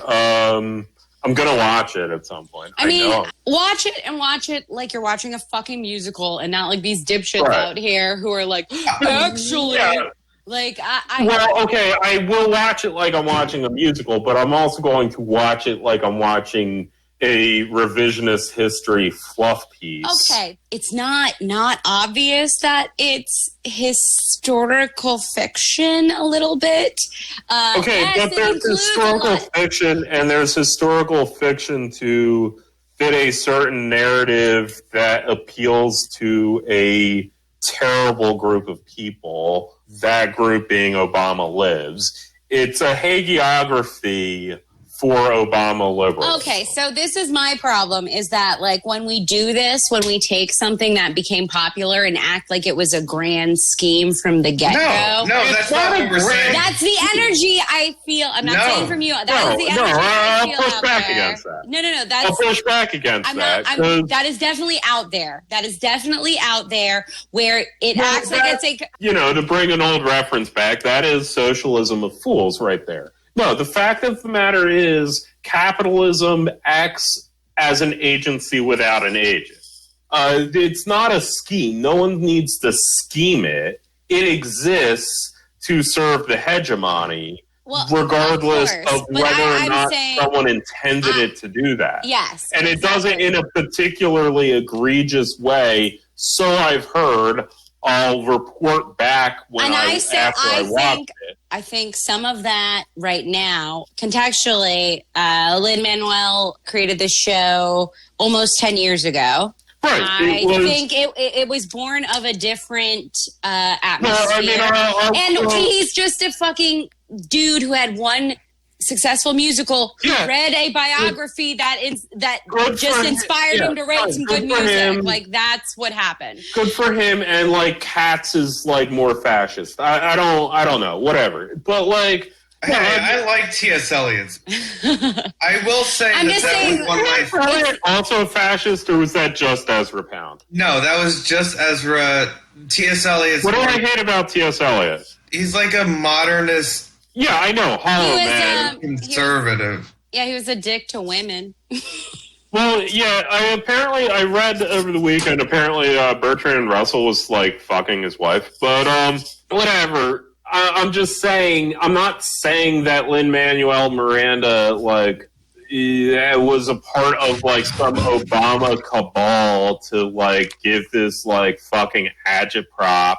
I'm going to watch it at some point. I mean, watch it like you're watching a fucking musical and not like these dipshits out here who are like, actually... Yeah. Like, I will watch it like I'm watching a musical, but I'm also going to watch it like I'm watching a revisionist history fluff piece. Okay, it's not obvious that it's historical fiction a little bit. But there's historical fiction, and there's historical fiction to fit a certain narrative that appeals to a terrible group of people, that group being Obama Lives. It's a hagiography for Obama liberals. Okay, so this is my problem, is that like when we do this, when we take something that became popular and act like it was a grand scheme from the get-go. No, that's not what we're saying. That's the energy I feel. I'm not saying from you. That is the energy I feel. I'll push back against that. No. I'll push back against that. That is definitely out there. That is definitely out there where it acts like it's a... You know, to bring an old reference back, that is socialism of fools right there. No, the fact of the matter is capitalism acts as an agency without an agent. It's not a scheme. No one needs to scheme it. It exists to serve the hegemony, regardless of whether or not someone intended it to do that. Yes. And it does it in a particularly egregious way, so I've heard. I'll report back after I watch it. I think some of that right now, contextually, Lin-Manuel created this show almost 10 years ago. Right. I think it was born of a different atmosphere. And he's just a fucking dude who had one successful musical who read a biography that just inspired him to write some good music. Like, that's what happened. Good for him. And like Katz is like more fascist. I don't know, whatever. But like, I like T.S. Eliot's. I will say that was one of my... Also a fascist, or was that just Ezra Pound? No, that was just Ezra. T.S. Eliot's... What do I hate about T.S. Eliot? He's like a modernist... Yeah, I know. Hollow man. Conservative. He was a dick to women. Well, yeah, I read over the weekend, apparently Bertrand Russell was like fucking his wife. But whatever. I'm just saying, I'm not saying that Lin-Manuel Miranda like was a part of like some Obama cabal to like give this like fucking agitprop.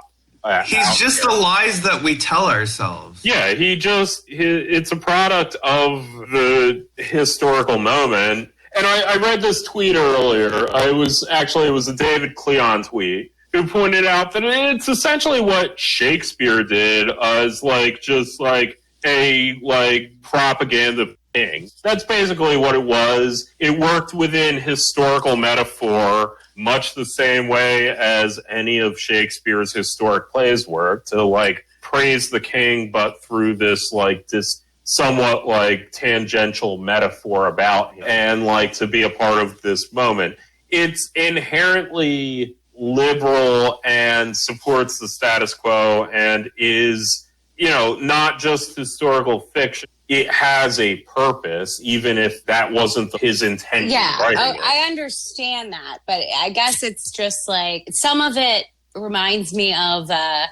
He's just the lies that we tell ourselves. Yeah, it's a product of the historical moment. And I read this tweet earlier. It was a David Cleon tweet who pointed out that it's essentially what Shakespeare did as like just like a like propaganda thing. That's basically what it was. It worked within historical metaphor much the same way as any of Shakespeare's historic plays work, to like praise the king, but through this like this somewhat like tangential metaphor about him, and like to be a part of this moment. It's inherently liberal and supports the status quo and is, you know, not just historical fiction. It has a purpose, even if that wasn't his intention. Yeah, I understand that, but I guess it's just like some of it reminds me of a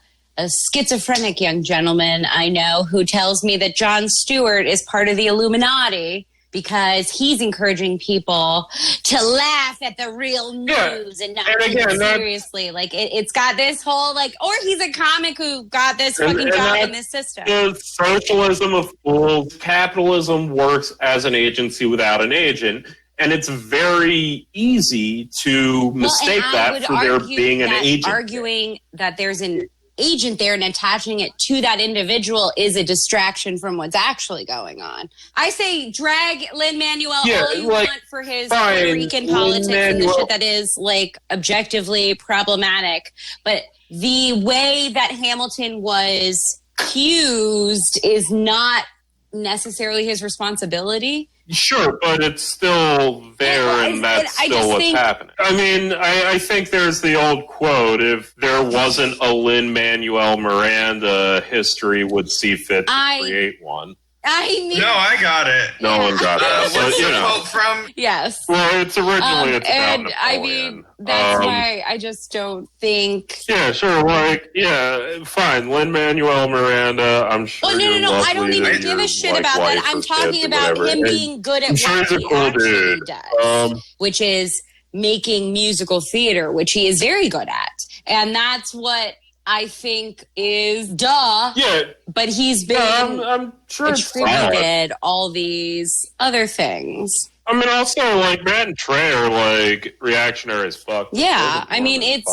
schizophrenic young gentleman I know who tells me that Jon Stewart is part of the Illuminati because he's encouraging people to laugh at the real news and not take it seriously. Like, it's got this whole, like, or he's a comic who got this fucking job in this system. The socialism of fools. Capitalism works as an agency without an agent. And it's very easy to mistake that for there being an agent. Arguing that there's an agent there and attaching it to that individual is a distraction from what's actually going on. I say drag Lin-Manuel all you want for his Puerto Rican politics and the shit that is like objectively problematic, but the way that Hamilton was accused is not necessarily his responsibility. Sure, but it's still there, and that's still what's happening. I mean, I think there's the old quote, if there wasn't a Lin-Manual Miranda, history would see fit to create one. I mean, no, I got it. No one got it. What's the quote from? Yes. Well, it's originally it's about and Napoleon. I mean, that's why I just don't think. Yeah, sure. Like, yeah, fine. Lin-Manuel Miranda. I'm sure. Well, no. I don't even give a shit about that. I'm talking about him being good at what he actually does, which is making musical theater, which he is very good at, and that's what I think is duh. Yeah, but he's been I'm sure attributed all these other things. I mean, also, like, Matt and Trey are, like, reactionary as fuck. Yeah, I mean, it's,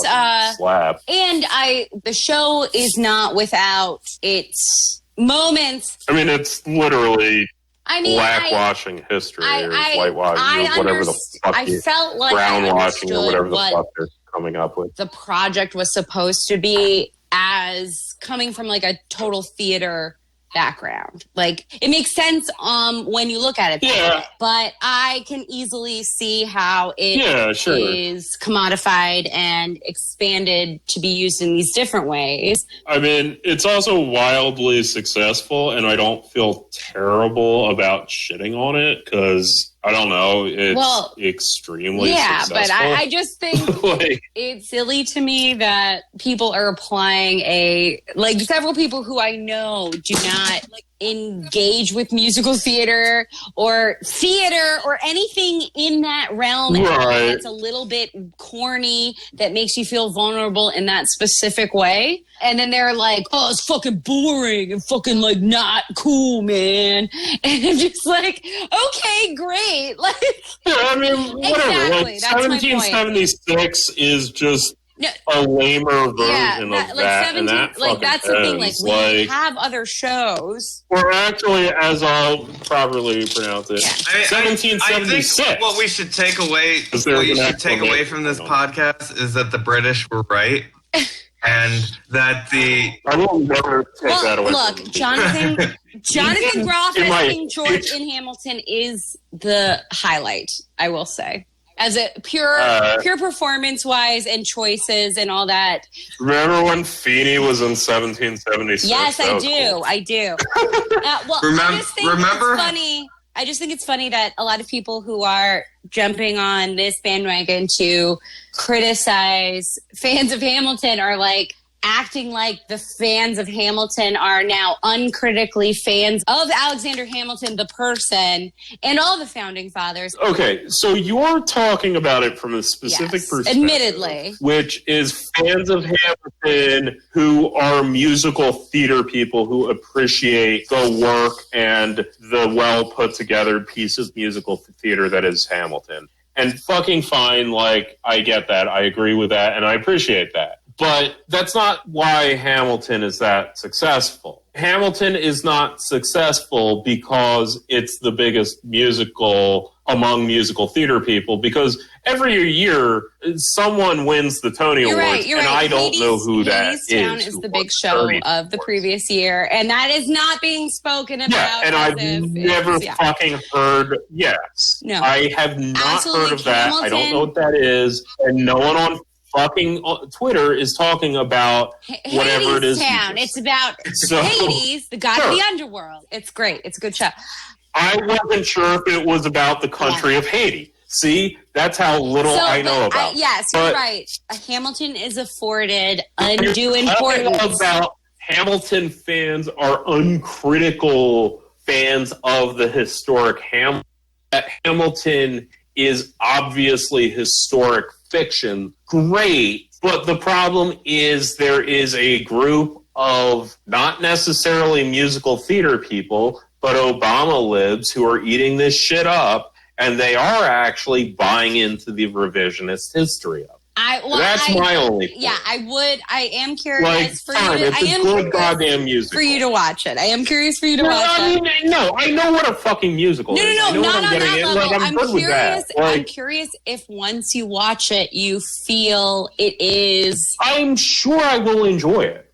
slap. And the show is not without its moments. I mean, it's literally blackwashing history, or whitewashing, or whatever the fuck. I felt like brownwashing, or whatever the fuck they're coming up with. The project was supposed to be as coming from, like, a total theater background. Like, it makes sense when you look at it that way. But I can easily see how it is commodified and expanded to be used in these different ways. I mean, it's also wildly successful, and I don't feel terrible about shitting on it, because I don't know, it's extremely successful. But I just think it's silly to me that people are applying several people who I know do not engage with musical theater or anything in that realm. Right. It's a little bit corny that makes you feel vulnerable in that specific way. And then they're like, oh, it's fucking boring and fucking like not cool, man. And I'm just like, okay, great. Like, yeah, I mean, whatever. Exactly. Like, 1776 is just a lamer version of that, and that fucking that's the thing. Like, we like, have other shows. Or actually, as I'll properly pronounce it, 1776. I think what we should take away, from this podcast is that the British were right. And that I will never take that away. Look, Jonathan Groff as King George in Hamilton is the highlight, I will say. As a pure performance-wise and choices and all that. Remember when Feeney was in 1776? Yes, I do. Cool. I do. I just think it's funny that a lot of people who are jumping on this bandwagon to criticize fans of Hamilton are like acting like the fans of Hamilton are now uncritically fans of Alexander Hamilton, the person, and all the founding fathers. Okay, so you're talking about it from a specific perspective. Admittedly. Which is fans of Hamilton who are musical theater people who appreciate the work and the well put together piece of musical theater that is Hamilton. And fucking fine, like, I get that. I agree with that, and I appreciate that. But that's not why Hamilton is that successful. Hamilton is not successful because it's the biggest musical among musical theater people, because every year someone wins the Tony Awards, and I don't know who that is. Hadestown is the big show of the previous year, and that is not being spoken about. Yeah, and I've never fucking heard, No. I have not heard of that. I don't know what that is, and no one on fucking Twitter is talking about whatever it is. Hadestown. It's about Hades, the god of the underworld. It's great. It's a good show. I wasn't sure if it was about the country of Haiti. See, that's how little I know about. Yes, you're right. Hamilton is afforded undue importance. About Hamilton fans are uncritical fans of the historic Hamilton. Hamilton is obviously historic fiction. Great. But the problem is there is a group of not necessarily musical theater people, but Obama libs who are eating this shit up, and they are actually buying into the revisionist history of it. That's my only point. Yeah, I am curious for you to watch it. I am curious for you to watch it. No, I know what a fucking musical is. No, not on that level. I'm good with that. I'm curious if once you watch it, you feel it is... I'm sure I will enjoy it.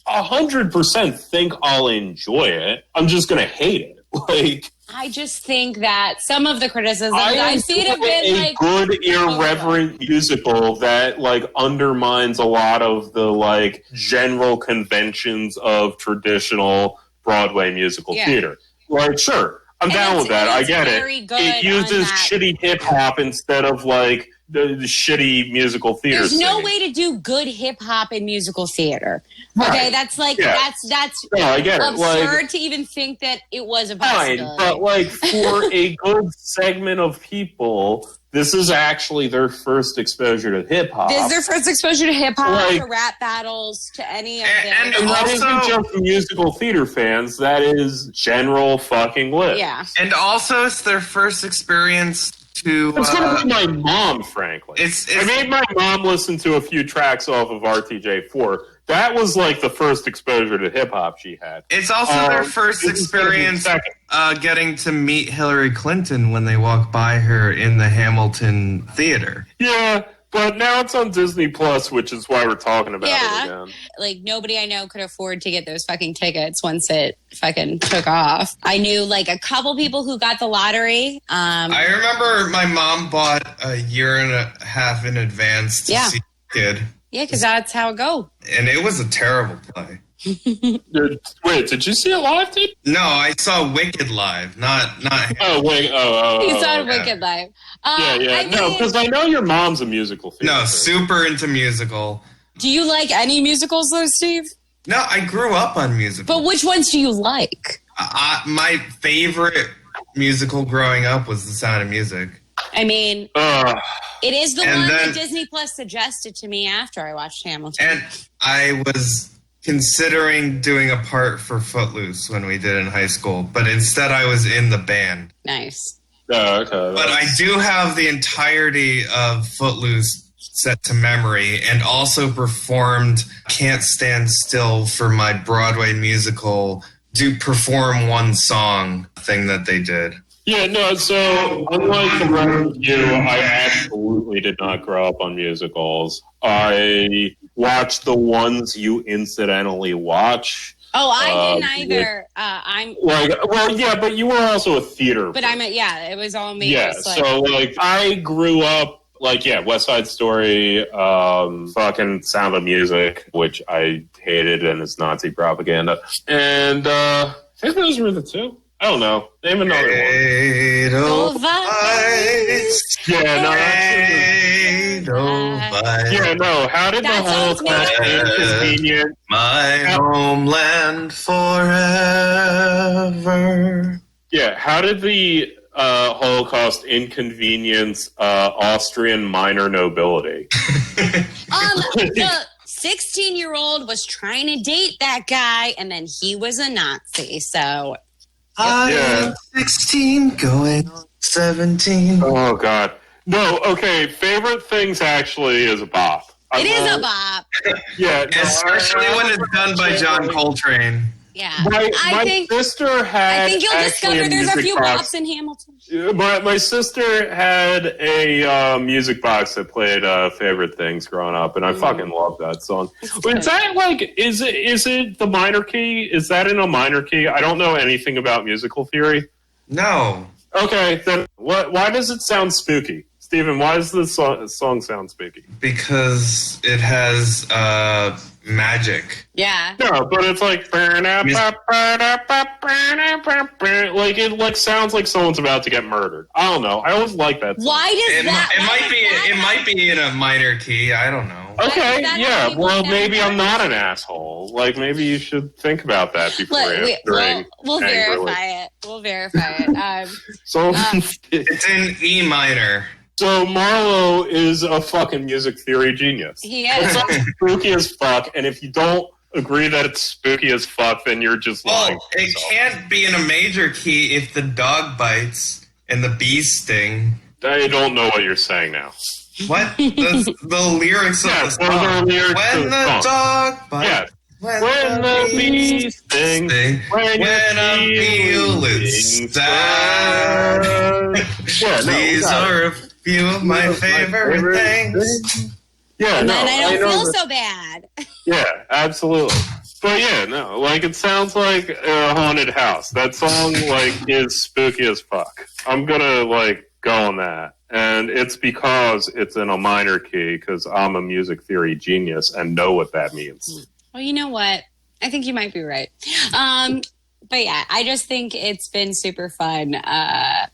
100% think I'll enjoy it. I'm just going to hate it. Like, I just think that some of the criticism that I've seen have enjoy been a like good irreverent musical that like undermines a lot of the like general conventions of traditional Broadway musical theater. Like, sure, I'm down with that. I get it. It uses shitty hip hop instead of like the shitty musical theater. There's no singing. way to do good hip hop in musical theater. Right. Okay, that's like that's No, I get it. absurd Like, to even think that it was a fine, possibility. but like for a good segment of people, this is actually their first exposure to hip hop. This is their first exposure to hip hop, Like- to rap battles, to any of And them. And that isn't also- just musical theater fans. That is general fucking lit. Yeah. And also, it's their first experience to. It's gonna be my mom, frankly. I made my mom listen to a few tracks off of RTJ4. That was like the first exposure to hip hop she had. It's also their first this is gonna be experience second. getting to meet Hillary Clinton when they walk by her in the Hamilton Theater. Yeah, but now it's on Disney Plus, which is why we're talking about it again. Like, nobody I know could afford to get those fucking tickets once it fucking took off. I knew, like, a couple people who got the lottery. I remember my mom bought a year and a half in advance to see Kid. Yeah, because that's how it go. And it was a terrible play. Wait, did you see it live, dude? No, I saw Wicked live, not. Oh, wait. You saw okay. Wicked live. No, because I know your mom's a musical theater. No, super into musical. Do you like any musicals, though, Steve? No, I grew up on musicals. But which ones do you like? My favorite musical growing up was The Sound of Music. I mean, it is the one that Disney Plus suggested to me after I watched Hamilton. And I was considering doing a part for Footloose when we did in high school, but instead I was in the band. Nice. Oh, okay. But I do have the entirety of Footloose set to memory and also performed Can't Stand Still for my Broadway musical Do Perform One Song thing that they did. Yeah, no, so unlike the rest of you, I absolutely did not grow up on musicals. I watched the ones you incidentally watch. Oh, I didn't either. But you were also a theater. But it was all me. Yeah, so I grew up West Side Story, fucking Sound of Music, which I hated and is Nazi propaganda. And I think those were the two. I don't know. Name another one. How did the Holocaust inconvenience my homeland forever? Yeah, how did the Holocaust inconvenience Austrian minor nobility? The 16-year-old was trying to date that guy, and then he was a Nazi, so... I'm 16, going on 17. Oh, God. No, okay, favorite things actually is a bop. It is a bop. Yeah. Especially when it's done by John Coltrane. Yeah. My sister had... I think you'll discover there's a few bops in Hamilton. My sister had a music box that played favorite things growing up, and I fucking love that song. Is that is it the minor key? Is that in a minor key? I don't know anything about musical theory. No. Okay, then why does it sound spooky? Steven, why does this song sound spooky? Because it has magic. Yeah. No, but it's it sounds like someone's about to get murdered. I don't know. I always like that song. Why does It might be in a minor key. I don't know. Okay, yeah. Well, maybe I'm not an asshole. Maybe you should think about that before we'll verify it. We'll verify it. It's in E minor. So Marlowe is a fucking music theory genius. He is. It's spooky as fuck, and if you don't agree that it's spooky as fuck, then you're just lying. Well, it can't be in a major key if the dog bites and the bees sting. I don't know what you're saying now. What? The lyrics of the song. When the dog bites. Yeah. When the bee stings, when a feeling sad. These are a few of my favorite things. Yeah, and then I don't feel so bad. Yeah, absolutely. But yeah, no, like it sounds like a haunted house. That song like is spooky as fuck. I'm gonna like go on that, and it's because it's in a minor key because I'm a music theory genius and know what that means. Well, you know what? I think you might be right. But yeah, I just think it's been super fun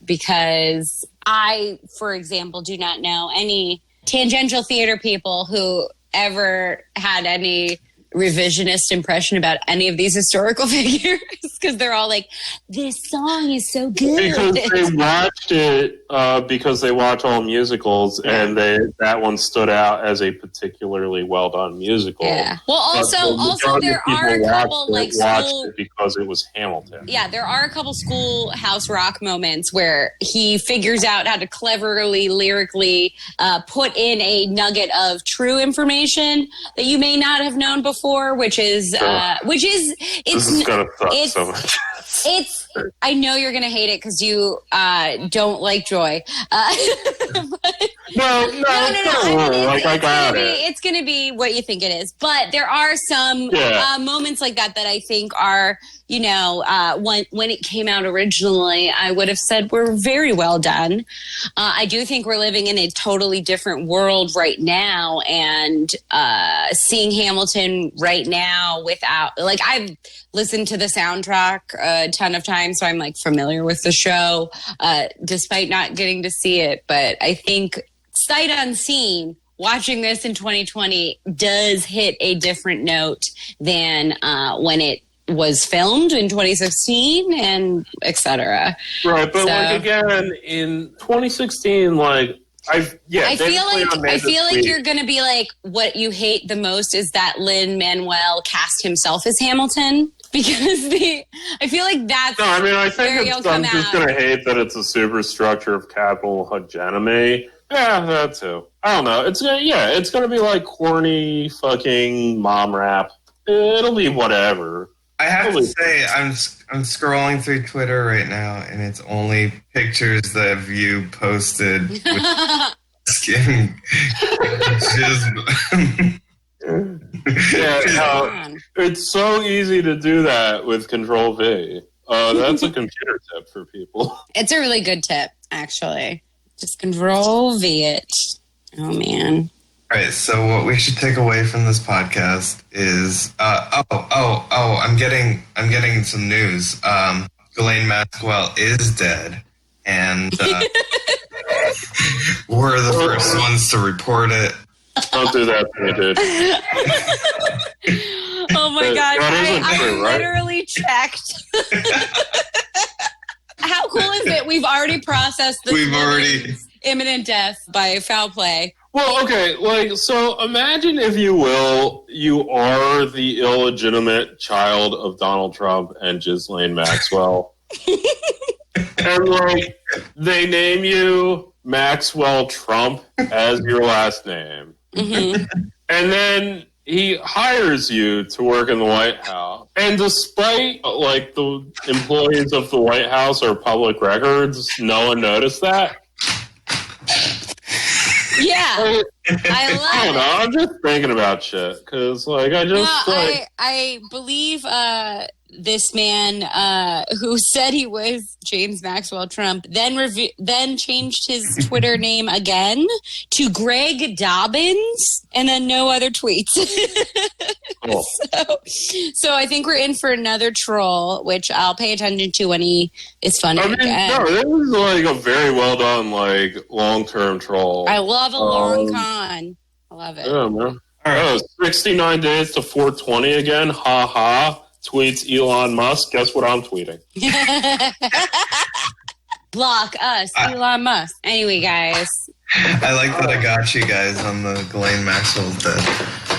because I, for example, do not know any tangential theater people who ever had any revisionist impression about any of these historical figures because they're all like, this song is so good. Because they watched it because they watch all musicals, and that one stood out as a particularly well done musical. Yeah. Well, also there are a couple like school it because it was Hamilton. Yeah, there are a couple schoolhouse rock moments where he figures out how to cleverly, lyrically put in a nugget of true information that you may not have known before. Which is it's this is gonna suck so much. I know you're gonna hate it because you don't like Joy. No. It's gonna be what you think it is. But there are some moments like that I think are, you know, when it came out originally, I would have said were very well done. I do think we're living in a totally different world right now, and seeing Hamilton right now without, like, I've listened to the soundtrack a ton of times, so I'm like familiar with the show, despite not getting to see it. But I think sight unseen, watching this in 2020 does hit a different note than when it was filmed in 2016 and etc. Right, but like again in 2016, like I feel like you're gonna be like, what you hate the most is that Lin-Manual cast himself as Hamilton, because I feel like that's no. I mean, I think I'm just gonna hate that it's a superstructure of capital hegemony. Yeah, that too. I don't know. It's gonna be like corny fucking mom rap. It'll be whatever. I have to say, I'm scrolling through Twitter right now, and it's only pictures that you posted with skin. It's so easy to do that with Control V. That's a computer tip for people. It's a really good tip, actually. Just Control V it. Oh man. All right, so what we should take away from this podcast is I'm getting some news. Ghislaine Maxwell is dead, and we're the first ones to report it. Don't do that to me, dude. Oh my god, I literally checked. How cool is it? We've already processed this imminent death by foul play. Well, okay, like, so imagine, if you will, you are the illegitimate child of Donald Trump and Ghislaine Maxwell. And, like, they name you Maxwell Trump as your last name. Mm-hmm. And then he hires you to work in the White House. And despite, like, the employees of the White House are public records, no one noticed that. Yeah, I don't know. I'm just thinking about shit because, like, I believe this man who said he was James Maxwell Trump then changed his Twitter name again to Greg Dobbins, and then no other tweets. Cool. So I think we're in for another troll, which I'll pay attention to when he is funny. I mean, no, this is like a very well done, like, long-term troll. I love a long con. I love it. Yeah, man. All right. 69 days to 420 again. Ha ha. Tweets Elon Musk. Guess what I'm tweeting? Block us, Elon Musk. Anyway, guys. I like that I got you guys on the Ghislaine Maxwell dead.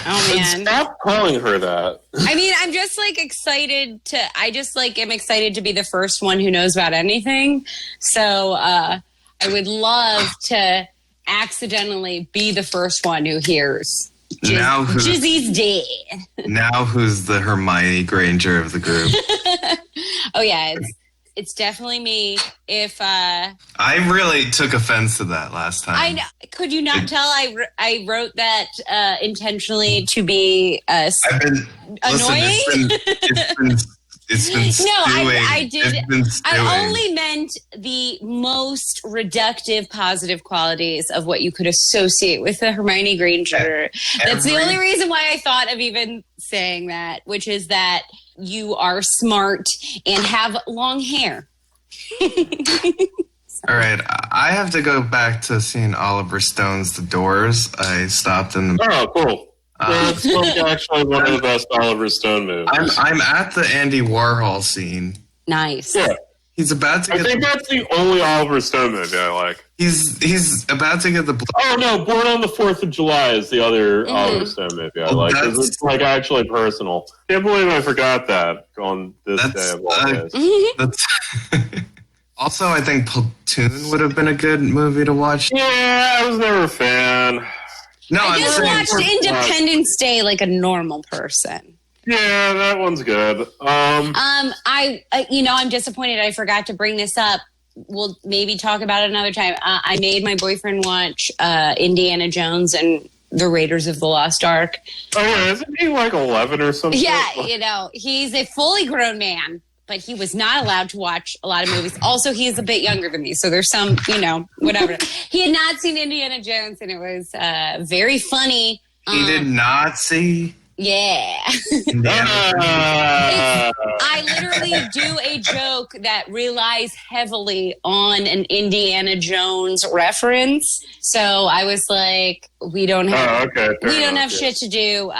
Oh man! Stop calling her that. I mean, I'm just like excited am excited to be the first one who knows about anything. So I would love to accidentally be the first one who hears Jizzy's dead. Now who's the Hermione Granger of the group? Oh yeah, it's It's definitely me. If I really took offense to that last time. I know, could you not tell I wrote that intentionally to be I've been annoying? It's been stewing. No, I did. It's been stewing. I only meant the most reductive positive qualities of what you could associate with the Hermione Granger. That's the only reason why I thought of even saying that, which is that you are smart and have long hair. All right, I have to go back to seeing Oliver Stone's The Doors. I stopped in the... Oh, cool. It's actually one of the best Oliver Stone movies. I'm at the Andy Warhol scene. Nice. Yeah. He's about to I get... think that's the only Oliver Stone movie I like. He's about to get the... Oh, no, Born on the 4th of July is the other Oliver Stone movie I like. Because it's, like, actually personal. Can't believe I forgot that on this day of all days. That's... Also, I think Platoon would have been a good movie to watch. Yeah, I was never a fan. No, I just watched Independence Day like a normal person. Yeah, that one's good. I'm disappointed I forgot to bring this up. We'll maybe talk about it another time. I made my boyfriend watch Indiana Jones and the Raiders of the Lost Ark. Oh, yeah, isn't he like 11 or something? Yeah, he's a fully grown man, but he was not allowed to watch a lot of movies. Also, he's a bit younger than me, so there's some, whatever. He had not seen Indiana Jones, and it was very funny. He did not see... Yeah. I literally do a joke that relies heavily on an Indiana Jones reference. So I was like, we don't have shit to do.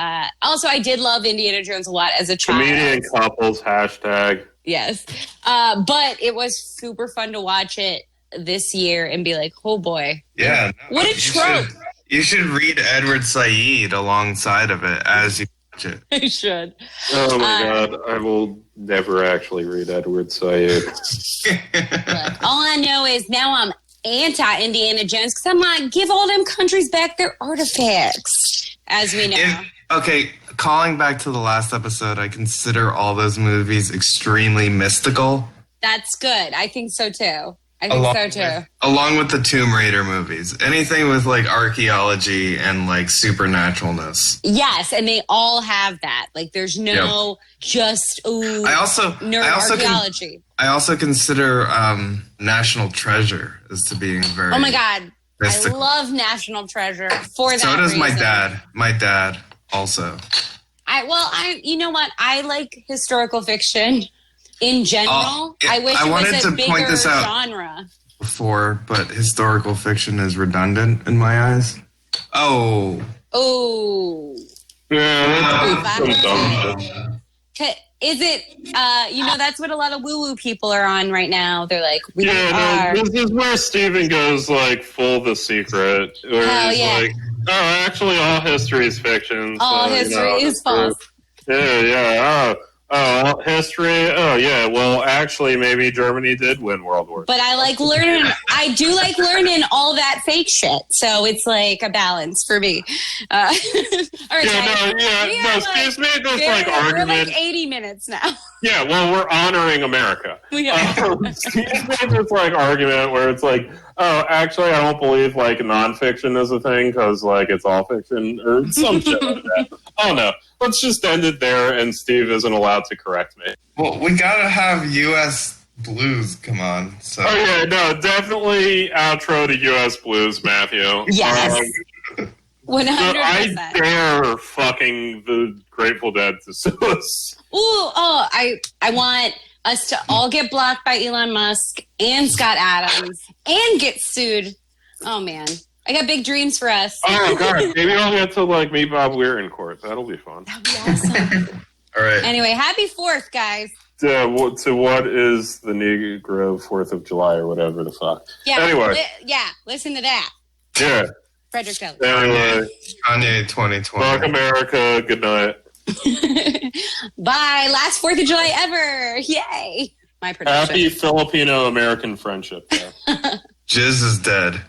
Also, I did love Indiana Jones a lot as a child. Comedian couples, hashtag. Yes. But it was super fun to watch it this year and be like, oh boy. Yeah. What a trope. You should read Edward Said alongside of it as you watch it. I should. Oh my God. I will never actually read Edward Said. Look, all I know is now I'm anti-Indiana Jones because I'm like, give all them countries back their artifacts, as we know. Okay, calling back to the last episode, I consider all those movies extremely mystical. That's good. I think so too. Along with the Tomb Raider movies. Anything with like archaeology and like supernaturalness. Yes, and they all have that. Like there's no archaeology. I also consider National Treasure as to being very... Oh my God. mystical. I love National Treasure for that So does reason. my dad. My dad also. You know what? I like historical fiction. In general, I wish it was a bigger genre. Before, but historical fiction is redundant in my eyes. Oh. Yeah, that's some dumb shit. Is it, that's what a lot of woo-woo people are on right now. They're like, this is where Steven goes like full The Secret. Where he's like, actually all history is fiction. All history is false. Yeah. Oh, history. Oh, yeah. Well, actually, maybe Germany did win World War II. But I like learning. I do like learning all that fake shit. So it's like a balance for me. All right. Excuse me. This argument. We're like 80 minutes now. Yeah. Well, we're honoring America. We are. Excuse me. This argument where it's like, oh, actually, I don't believe like nonfiction is a thing because like it's all fiction or some shit like that. Oh no. Let's just end it there, and Steve isn't allowed to correct me. Well, we gotta have U.S. Blues come on. So. Oh yeah, no, definitely outro to U.S. Blues, Matthew. Yes. 100%. I dare fucking the Grateful Dead to sue us. I want us to all get blocked by Elon Musk and Scott Adams and get sued. Oh man. I got big dreams for us. Oh, God. Maybe I'll get to, like, meet Bob Weir in court. That'll be fun. That'd be awesome. All right. Anyway, happy 4th, guys. To what is the Negro 4th of July or whatever the fuck. Yeah. Anyway. Listen to that. Yeah. Frederick Douglass. Anyway. Kanye 2020. Fuck America. Good night. Bye. Last 4th of July ever. Yay. My prediction. Happy Filipino-American friendship. Gizz is dead.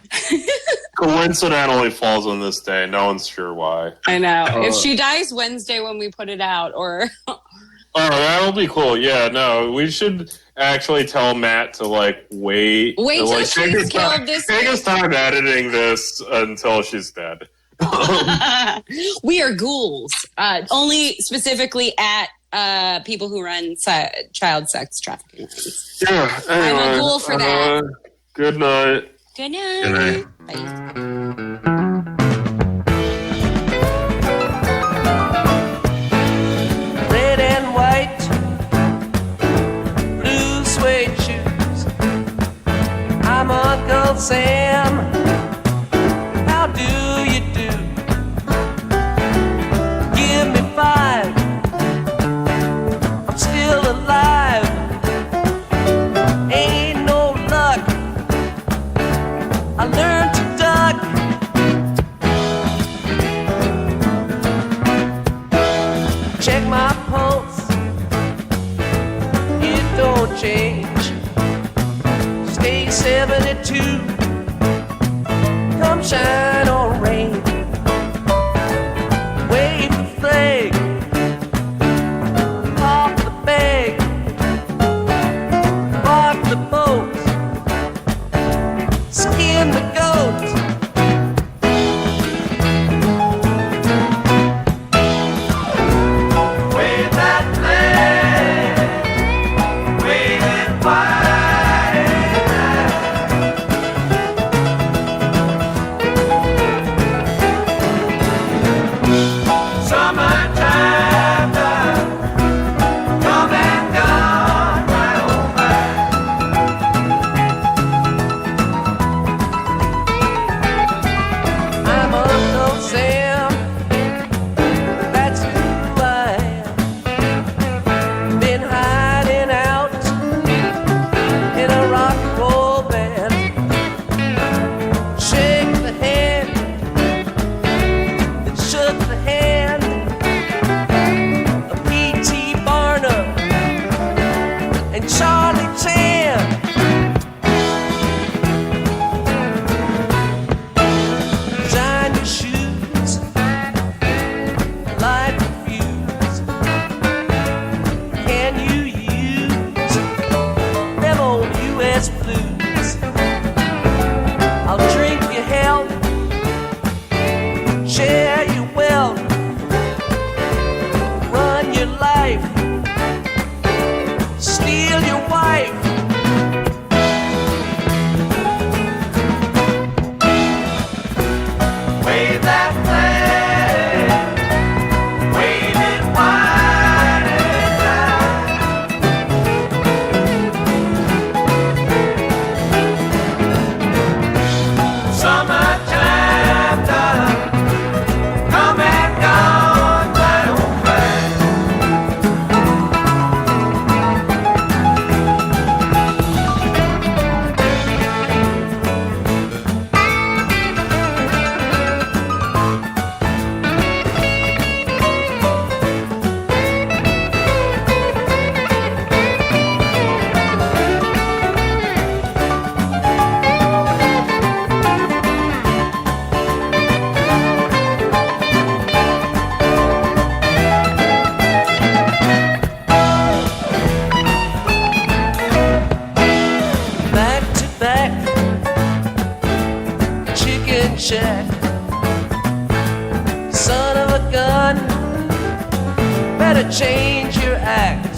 Coincidentally falls on this day. No one's sure why. I know. If she dies Wednesday when we put it out, or Oh, that'll be cool. Yeah, no, we should actually tell Matt to like wait. Wait till like, she's killed this. Take his time editing this until she's dead. We are ghouls. Only specifically at people who run child sex trafficking. Yeah, anyway, I'm a ghoul for that. Good night. Good night. Good night. Bye. Red and white, blue suede shoes. I'm Uncle Sam. How do you do? Give me 5. I'm still alive. Ain't no luck. I learned to duck. Check my pulse. It don't change. Stay 72. Come shine or rain. Wave the flag. Pop the bag. Walk the boat. Skin the goat. Wave that flag. Wave it wide. Summertime done. Come and gone right on by. I'm Uncle Sam. That's who I am. Been hiding out in a rock and roll band. Shake the hand that shook the hand of P.T. Barnum and Charlie Chan. Shine your shoes, light the fuse. Can you use them old U.S. blues? I'll drink your health, share your wealth, run your life, steal your wife. Wave that flag, wave it wide and high. Summertime done, come and gone right on by. Back to back, chicken shack. Son of a gun, better change your act.